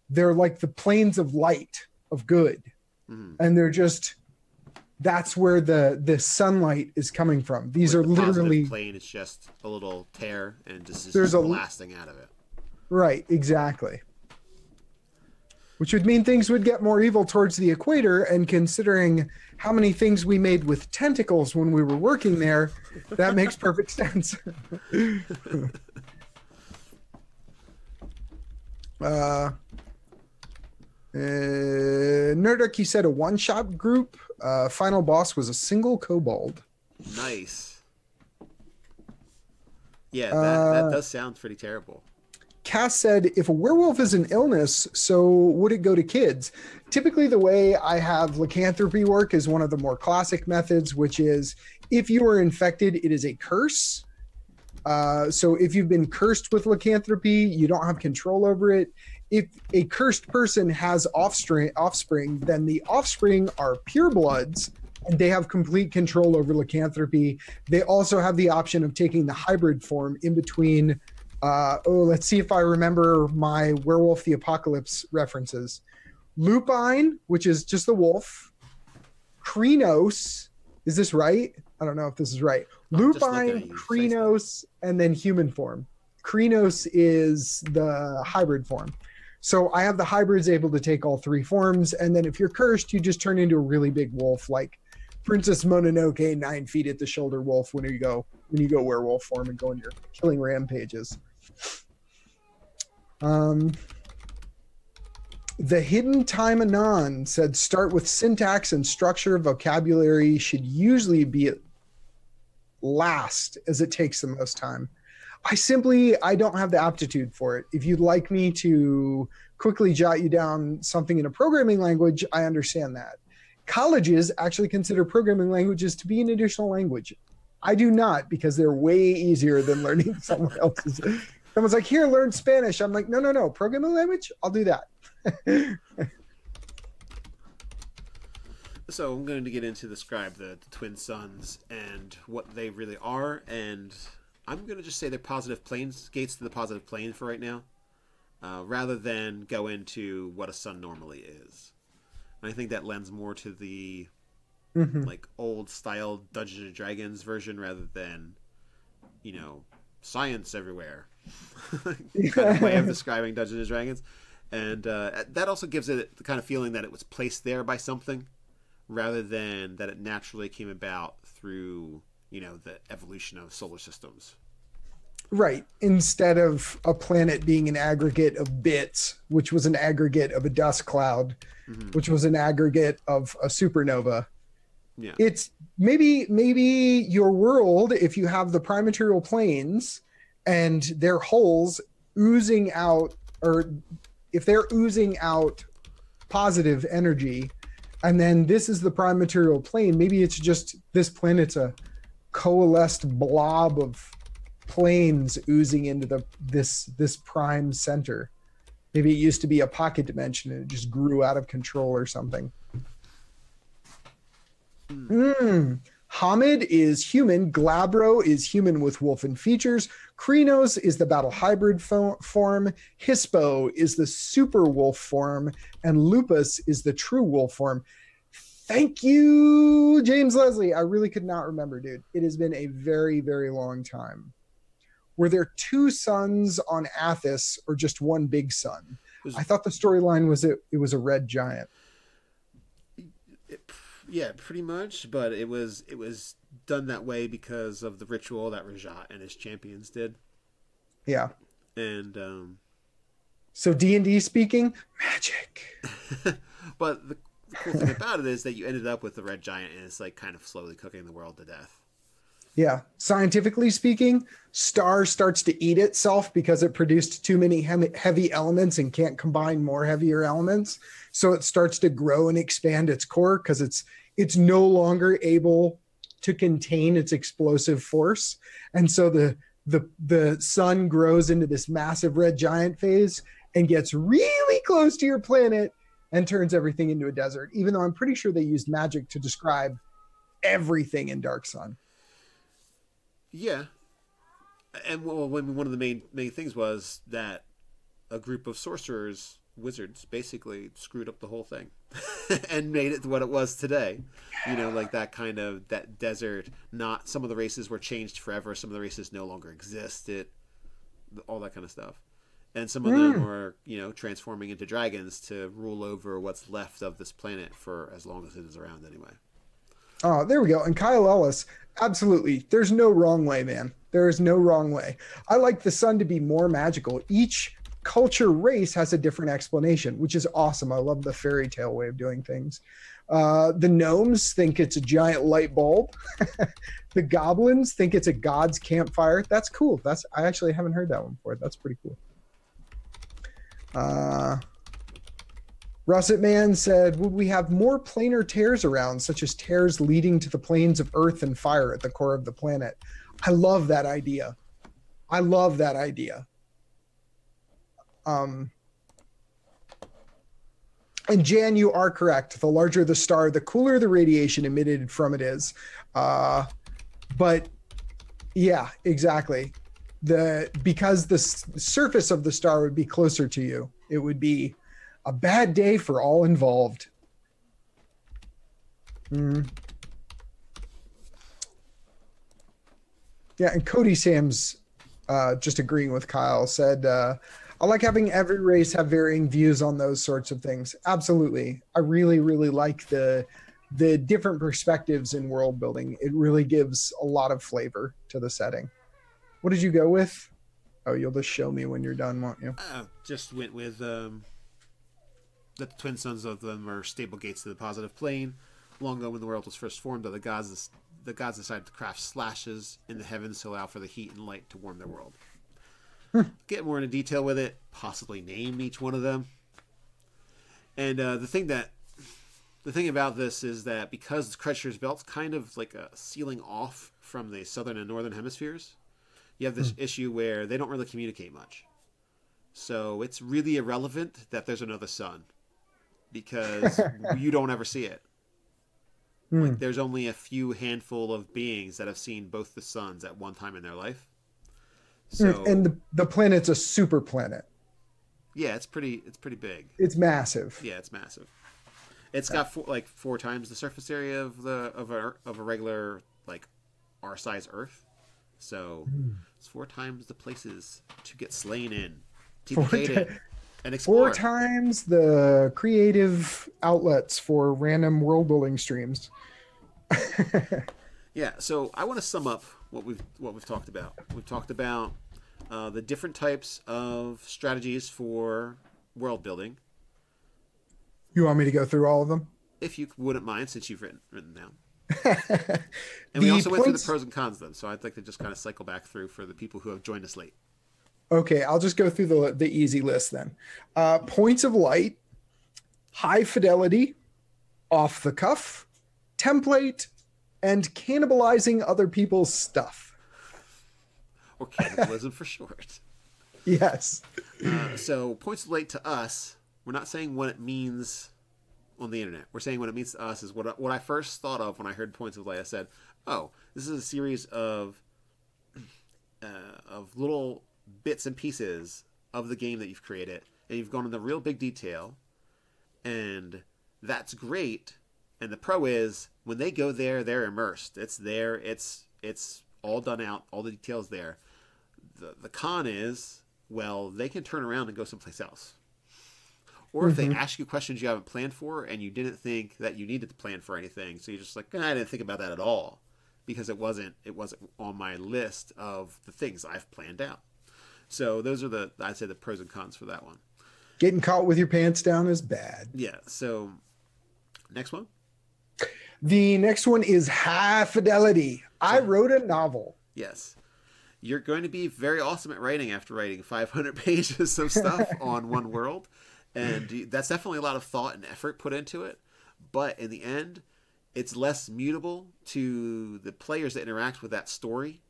They're like the planes of light, of good. And they're just, that's where the sunlight is coming from. These are literally, plane is just a little tear and just blasting out of it. Right, exactly. Which would mean things would get more evil towards the equator, and considering how many things we made with tentacles when we were working there, that makes perfect sense. Nerdarch, you said a one-shot group. Final boss was a single kobold. Nice. Yeah, that does sound pretty terrible. Cass said, if a werewolf is an illness, so would it go to kids? Typically, the way I have lycanthropy work is one of the more classic methods, which is if you are infected, it is a curse. So if you've been cursed with lycanthropy, you don't have control over it. If a cursed person has offspring, then the offspring are purebloods, and they have complete control over lycanthropy. They also have the option of taking the hybrid form in between. Let's see if I remember my Werewolf the Apocalypse references. Lupine, which is just the wolf. Krenos, is this right? I don't know if this is right. Lupine, Krenos, and then human form. Krenos is the hybrid form. So I have the hybrids able to take all three forms, and then if you're cursed, you just turn into a really big wolf, like Princess Mononoke, 9 feet at the shoulder wolf when you go werewolf form and go on your killing rampages. The Hidden Time Anon said start with syntax and structure. Vocabulary should usually be last as it takes the most time. I don't have the aptitude for it. If you'd like me to quickly jot you down something in a programming language, I understand that. Colleges actually consider programming languages to be an additional language. I do not, because they're way easier than learning someone else's. Someone's like, here, learn Spanish. I'm like, no. Programming language? I'll do that. So I'm going to get into describe the twin suns and what they really are, and I'm going to just say they're positive planes, gates to the positive plane for right now, rather than go into what a sun normally is. And I think that lends more to the like old style Dungeons and Dragons version rather than, science everywhere kind of way of describing Dungeons and Dragons. And that also gives it the kind of feeling that it was placed there by something rather than that it naturally came about through, the evolution of solar systems. Right. Instead of a planet being an aggregate of bits, which was an aggregate of a dust cloud, which was an aggregate of a supernova. Yeah. It's maybe your world, if you have the prime material planes and their holes oozing out, or if they're oozing out positive energy, and then this is the prime material plane, maybe it's just this planet's a coalesced blob of planes oozing into this prime center. Maybe it used to be a pocket dimension and it just grew out of control or something. Hamid is human. Glabro is human with wolfen features. Krinos is the battle hybrid form. Hispo is the super wolf form. And Lupus is the true wolf form. Thank you, James Leslie. I really could not remember, dude. It has been a very, very long time. Were there two suns on Athos or just one big sun? I thought the storyline was it was a red giant. Yeah, pretty much, but it was done that way because of the ritual that Rajat and his champions did. Yeah. And so D&D speaking, magic. But the cool thing about it is that you ended up with the red giant and it's like kind of slowly cooking the world to death. Yeah. Scientifically speaking, star starts to eat itself because it produced too many heavy elements and can't combine more heavier elements. So it starts to grow and expand its core because it's no longer able to contain its explosive force. And so the sun grows into this massive red giant phase and gets really close to your planet and turns everything into a desert, even though I'm pretty sure they used magic to describe everything in Dark Sun. Yeah. And one of the main things was that a group of sorcerers, wizards, basically screwed up the whole thing and made it what it was today. Like that desert, not some of the races were changed forever. Some of the races no longer existed, all that kind of stuff. And some of them were, transforming into dragons to rule over what's left of this planet for as long as it is around anyway. Oh, there we go. And Kyle Ellis, absolutely. There's no wrong way, man. There is no wrong way. I like the sun to be more magical. Each culture race has a different explanation, which is awesome. I love the fairy tale way of doing things. The gnomes think it's a giant light bulb. The goblins think it's a god's campfire. That's cool. I actually haven't heard that one before. That's pretty cool. Russet Man said, would we have more planar tears around, such as tears leading to the planes of earth and fire at the core of the planet? I love that idea. And Jan, you are correct. The larger the star, the cooler the radiation emitted from it is. But yeah, exactly. Because the surface of the star would be closer to you, it would be a bad day for all involved. Yeah, and Cody Sam's just agreeing with Kyle, said, I like having every race have varying views on those sorts of things. Absolutely. I really, really like the different perspectives in world building. It really gives a lot of flavor to the setting. What did you go with? Oh, you'll just show me when you're done, won't you? Just went with that the twin sons of them are stable gates to the positive plane. Long ago, when the world was first formed, the gods decided to craft slashes in the heavens to allow for the heat and light to warm their world. Get more into detail with it, possibly name each one of them. And the thing about this is that because the Crutcher's Belt's kind of like a sealing off from the southern and northern hemispheres, you have this issue where they don't really communicate much. So it's really irrelevant that there's another sun, because you don't ever see it. Like, there's only a few handful of beings that have seen both the suns at one time in their life. So, and the planet's a super planet. Yeah, it's pretty big. It's massive. Yeah, it's massive. It's got four times the surface area of a regular, like, our size Earth. So it's 4 times the places to get slain in, to be hated and explore. 4 times the creative outlets for random world building streams. Yeah, so I want to sum up what we've talked about. We've talked about the different types of strategies for world building. You want me to go through all of them? If you wouldn't mind, since you've written down. And we also went through the pros and cons of them, so I'd like to just kind of cycle back through for the people who have joined us late. Okay, I'll just go through the easy list then. Points of light, high fidelity, off the cuff, template, and cannibalizing other people's stuff. Or cannibalism for short. Yes. So points of light to us, we're not saying what it means on the internet. We're saying what it means to us is what I first thought of when I heard points of light. I said, oh, this is a series of little bits and pieces of the game that you've created, and you've gone into real big detail, and that's great. And the pro is when they go there, they're immersed. It's there. It's all done out. All the details there. The con is, well, they can turn around and go someplace else. Or if they ask you questions you haven't planned for and you didn't think that you needed to plan for anything, so you're just like, I didn't think about that at all, because it wasn't on my list of the things I've planned out. So those are I'd say the pros and cons for that one. Getting caught with your pants down is bad. Yeah. So next one. The next one is high fidelity. I wrote a novel. Yes. You're going to be very awesome at writing after writing 500 pages of stuff on one world. And that's definitely a lot of thought and effort put into it. But in the end, it's less mutable to the players that interact with that story,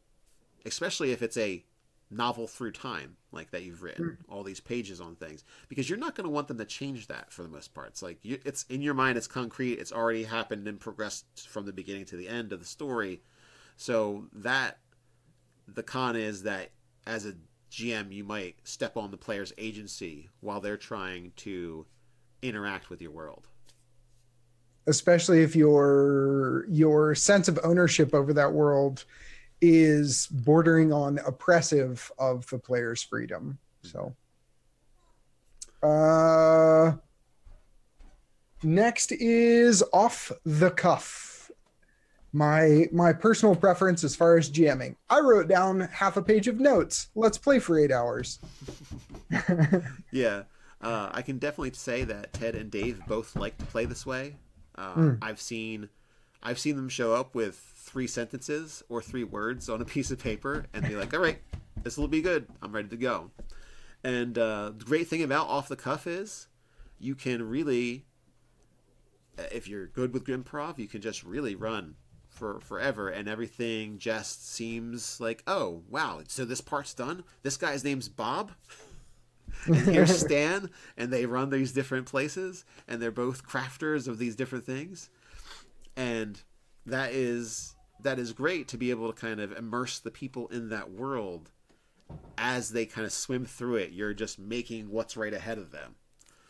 especially if it's a novel through time like that you've written, all these pages on things. Because you're not going to want them to change that for the most part. It's like, it's in your mind, it's concrete, it's already happened and progressed from the beginning to the end of the story. So the con is that as a GM, you might step on the player's agency while they're trying to interact with your world. Especially if your sense of ownership over that world is bordering on oppressive of the player's freedom. So, next is off the cuff. My personal preference as far as GMing. I wrote down half a page of notes. Let's play for 8 hours. Yeah. I can definitely say that Ted and Dave both like to play this way. I've seen them show up with 3 sentences or 3 words on a piece of paper and be like, all right, this will be good. I'm ready to go. And the great thing about off the cuff is you can really, if you're good with improv, you can just really run for forever, and everything just seems like, oh wow, so this part's done, this guy's name's Bob and here's Stan, and they run these different places and they're both crafters of these different things, and that is great to be able to kind of immerse the people in that world as they kind of swim through it. You're just making what's right ahead of them.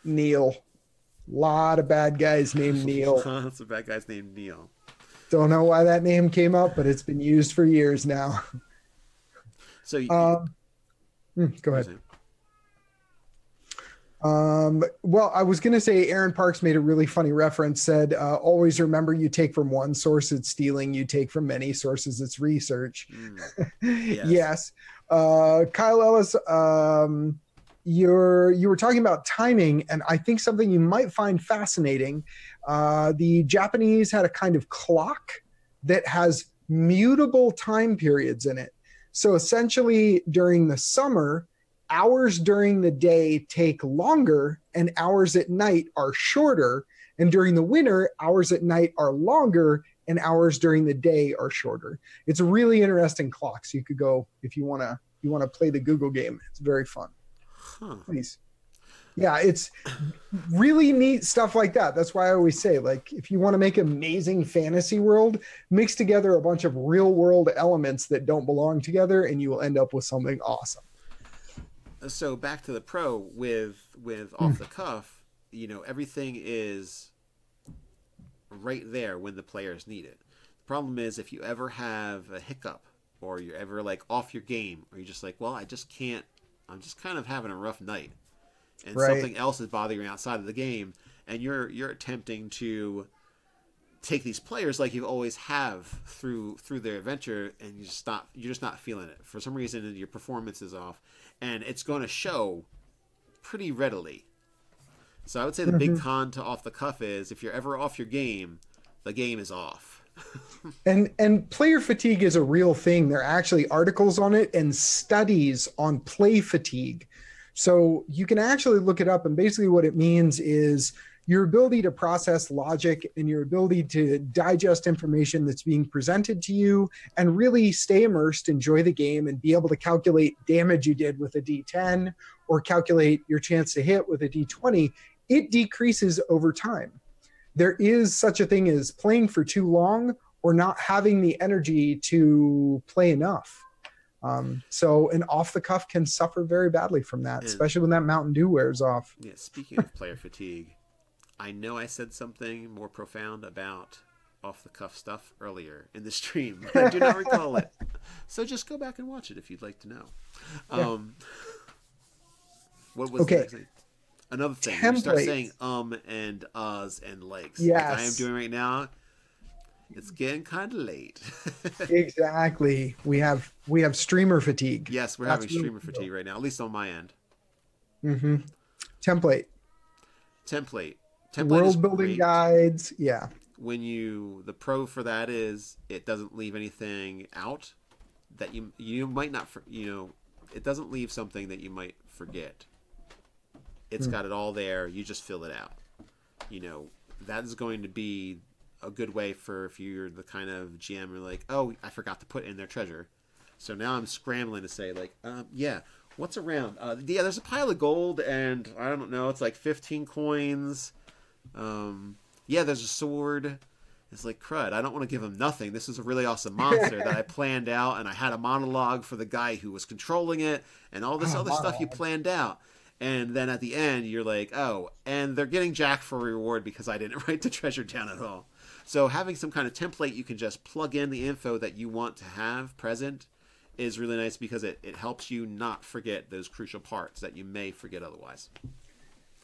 Neil, lot of bad guys named Neil. Lots of bad guys named Neil. Don't know why that name came up, but it's been used for years now. So, go ahead. Well, I was going to say Aaron Parks made a really funny reference, said, always remember you take from one source, it's stealing. You take from many sources, it's research. Yes. Yes. Kyle Ellis you were talking about timing, and I think something you might find fascinating. The Japanese had a kind of clock that has mutable time periods in it. So essentially, during the summer, hours during the day take longer and hours at night are shorter. And during the winter, hours at night are longer and hours during the day are shorter. It's a really interesting clock. So you could go if you want to play the Google game. It's very fun. Huh. Please. Yeah, it's really neat stuff like that. That's why I always say, like, if you want to make an amazing fantasy world, mix together a bunch of real world elements that don't belong together, and you will end up with something awesome. So back to the pro with off the cuff, everything is right there when the players need it. The problem is if you ever have a hiccup or you're ever like off your game or you're just like, well, I just can't, I'm just kind of having a rough night. And something else is bothering you outside of the game, and you're attempting to take these players like you always have through their adventure, and you're just not feeling it. For some reason, your performance is off, and it's going to show pretty readily. So I would say the big con to off the cuff is if you're ever off your game, the game is off. and player fatigue is a real thing. There are actually articles on it and studies on play fatigue. So you can actually look it up, and basically what it means is your ability to process logic and your ability to digest information that's being presented to you and really stay immersed, enjoy the game, and be able to calculate damage you did with a D10 or calculate your chance to hit with a D20, it decreases over time. There is such a thing as playing for too long or not having the energy to play enough. So an off the cuff can suffer very badly from that, especially when that Mountain Dew wears off. Yeah, speaking of player fatigue, I know I said something more profound about off the cuff stuff earlier in the stream, but I do not recall it. So just go back and watch it if you'd like to know. What was the next thing? Another thing, you start saying and uhs and likes. Yes. Like I am doing right now. It's getting kind of late. Exactly. We have streamer fatigue. Yes, we're having streamer fatigue right now, at least on my end. Mm-hmm. Template world building guides. Yeah. When the pro for that is it doesn't leave anything out that you might not, it doesn't leave something that you might forget. It's got it all there. You just fill it out. That is going to be a good way for if you're the kind of GM who're like, oh, I forgot to put in their treasure. So now I'm scrambling to say like, what's around? There's a pile of gold and I don't know, it's like 15 coins. There's a sword. It's like, crud, I don't want to give him nothing. This is a really awesome monster that I planned out, and I had a monologue for the guy who was controlling it and all this other stuff you planned out. And then at the end, you're like, oh, and they're getting Jack for a reward because I didn't write the treasure down at all. So having some kind of template you can just plug in the info that you want to have present is really nice because it helps you not forget those crucial parts that you may forget otherwise.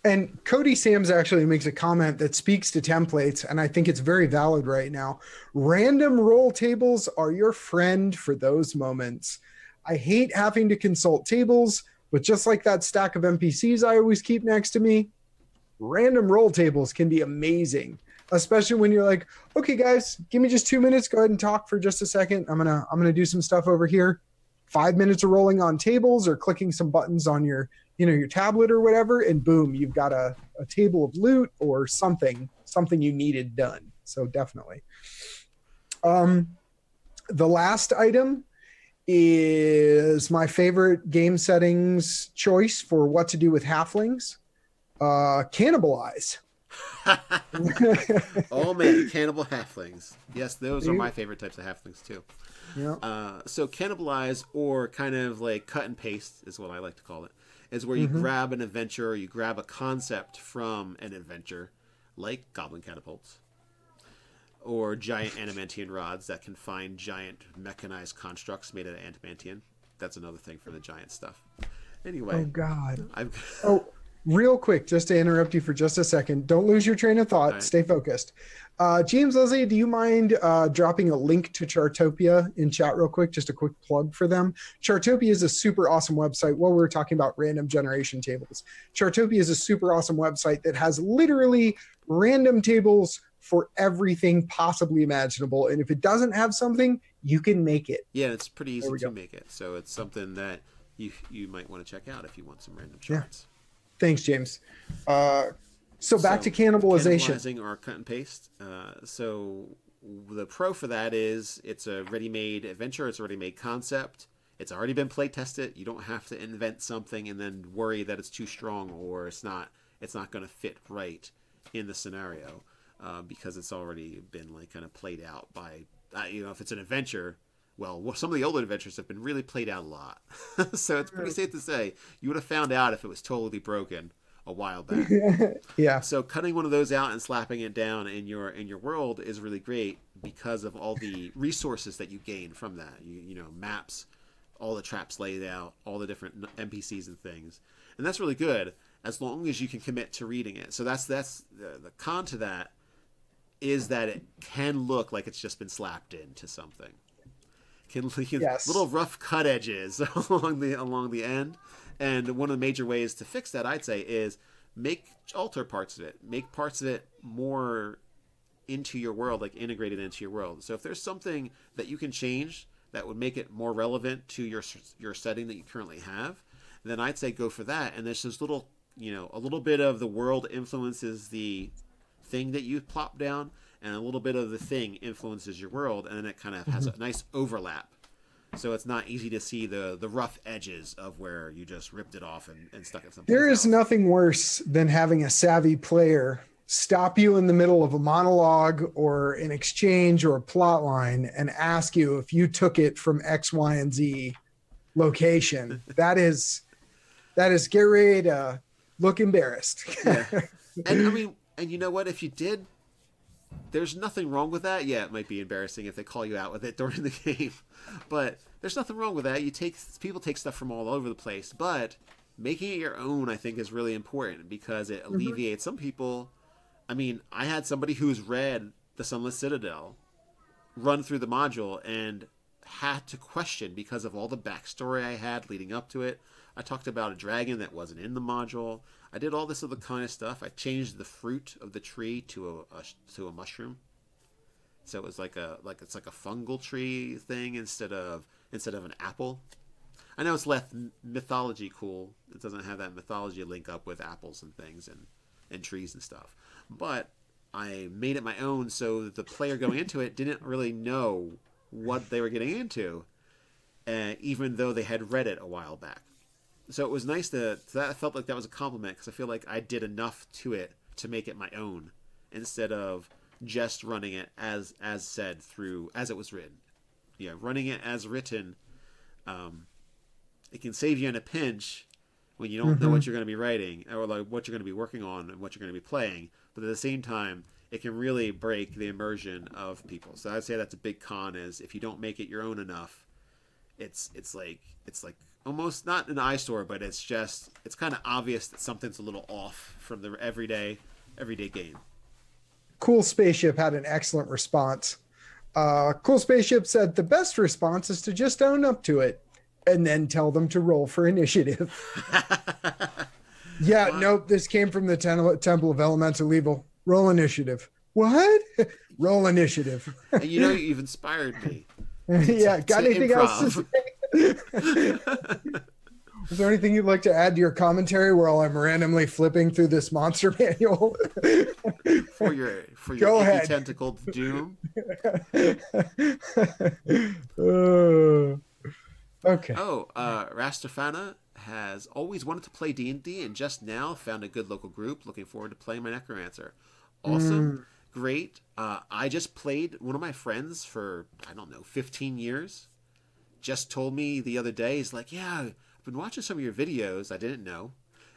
And Cody Sams actually makes a comment that speaks to templates, and I think it's very valid right now. Random roll tables are your friend for those moments. I hate having to consult tables, but just like that stack of NPCs I always keep next to me, random roll tables can be amazing, especially when you're like, okay, guys, give me just 2 minutes. Go ahead and talk for just a second. I'm gonna do some stuff over here. 5 minutes of rolling on tables or clicking some buttons on your tablet or whatever, and boom, you've got a table of loot or something you needed done. So definitely. The last item is my favorite game settings choice for what to do with halflings. Cannibalize. Oh man, cannibal halflings. Yes, those are my favorite types of halflings too. Yeah. So cannibalize, or kind of like cut and paste is what I like to call it, is where you grab an adventure or you grab a concept from an adventure, like goblin catapults or giant adamantium rods that can find giant mechanized constructs made out of adamantium. That's another thing for the giant stuff. Anyway. Oh God. Real quick, just to interrupt you for just a second. Don't lose your train of thought. Right. Stay focused. James Leslie, do you mind dropping a link to Chartopia in chat real quick? Just a quick plug for them. Chartopia is a super awesome website. While we were talking about random generation tables, Chartopia is a super awesome website that has literally random tables for everything possibly imaginable. And if it doesn't have something, you can make it. Yeah, it's pretty easy to make it. So it's something that you might want to check out if you want some random charts. Yeah. Thanks, James. So back to cannibalization. Cannibalizing or cut and paste. So the pro for that is it's a ready-made adventure. It's a ready-made concept. It's already been play tested. You don't have to invent something and then worry that it's too strong or it's not going to fit right in the scenario because it's already been like kind of played out by if it's an adventure. Well, some of the older adventures have been really played out a lot. So it's pretty safe to say you would have found out if it was totally broken a while back. Yeah. So cutting one of those out and slapping it down in your world is really great because of all the resources that you gain from that. You know, maps, all the traps laid out, all the different NPCs and things. And that's really good as long as you can commit to reading it. So that's the con to that is that it can look like it's just been slapped into something. Yes. Little rough cut edges along the end, and one of the major ways to fix that, I'd say, is alter parts of it, make parts of it more into your world, like integrated into your world. So if there's something that you can change that would make it more relevant to your setting that you currently have, then I'd say go for that. And there's this little, a little bit of the world influences the thing that you plop down, and a little bit of the thing influences your world, and then it kind of has a nice overlap. So it's not easy to see the rough edges of where you just ripped it off and stuck it somewhere. There is nothing worse than having a savvy player stop you in the middle of a monologue or an exchange or a plot line and ask you if you took it from X, Y, and Z location. That is get ready to look embarrassed. Yeah. And you know what? If you did, there's nothing wrong with that. Yeah, it might be embarrassing if they call you out with it during the game, but there's nothing wrong with that. People take stuff from all over the place, but making it your own, I think, is really important because it alleviates some people. I mean, I had somebody who's read The Sunless Citadel run through the module and had to question because of all the backstory I had leading up to it. I talked about a dragon that wasn't in the module. I did all this other kind of stuff. I changed the fruit of the tree to a mushroom, so it was it's like a fungal tree thing instead of an apple. I know it's left mythology cool. It doesn't have that mythology link up with apples and things and trees and stuff. But I made it my own, so the player going into it didn't really know what they were getting into, even though they had read it a while back. So it was nice that I felt like that was a compliment because I feel like I did enough to it to make it my own instead of just running it as said through as it was written. Yeah, running it as written, it can save you in a pinch when you don't know what you're going to be writing or like what you're going to be working on and what you're going to be playing. But at the same time, it can really break the immersion of people. So I'd say that's a big con is if you don't make it your own enough, it's like almost not an eyesore, but it's kind of obvious that something's a little off from the everyday game. Cool Spaceship had an excellent response. Cool Spaceship said the best response is to just own up to it and then tell them to roll for initiative. Yeah, wow. Nope, this came from the Temple of Elemental Evil. Roll initiative. What? Roll initiative. And you've inspired me. Yeah, got anything else to say? Is there anything you'd like to add to your commentary while I'm randomly flipping through this monster manual? for your tentacled doom. Okay. Rastafana has always wanted to play D&D and just now found a good local group. Looking forward to playing my Necromancer. Awesome. Great. I just played one of my friends for, 15 years. Just told me the other day, he's like, yeah, I've been watching some of your videos. I didn't know.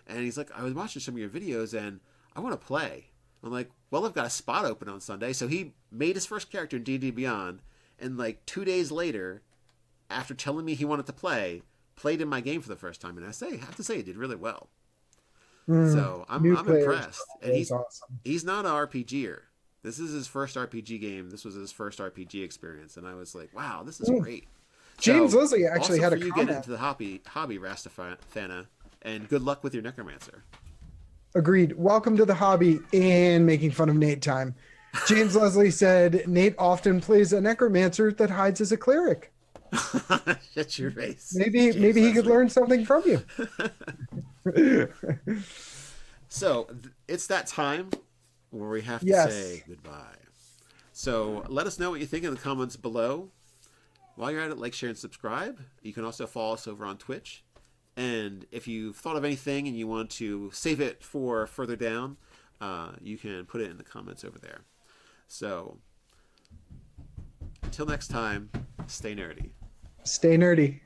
And he's like, I was watching some of your videos and I want to play. I'm like, well, I've got a spot open on Sunday. So he made his first character in D&D Beyond. And like 2 days later, after telling me he wanted to play, played in my game for the first time. And I have to say, he did really well. So I'm impressed. And Is awesome. he's not an RPGer. This is his first RPG game. This was his first RPG experience, and I was like, wow, this is great. James so, Leslie actually had a you comment. get into the hobby Rastafana, and good luck with your necromancer. Agreed. Welcome to the hobby and making fun of Nate time. James Leslie said Nate often plays a necromancer that hides as a cleric. Shut your face. Maybe he could learn something from you. So it's that time where we have to say goodbye. So let us know what you think in the comments below. While you're at it, like, share, and subscribe. You can also follow us over on Twitch. And if you've thought of anything and you want to save it for further down, you can put it in the comments over there. So until next time, stay nerdy. Stay nerdy.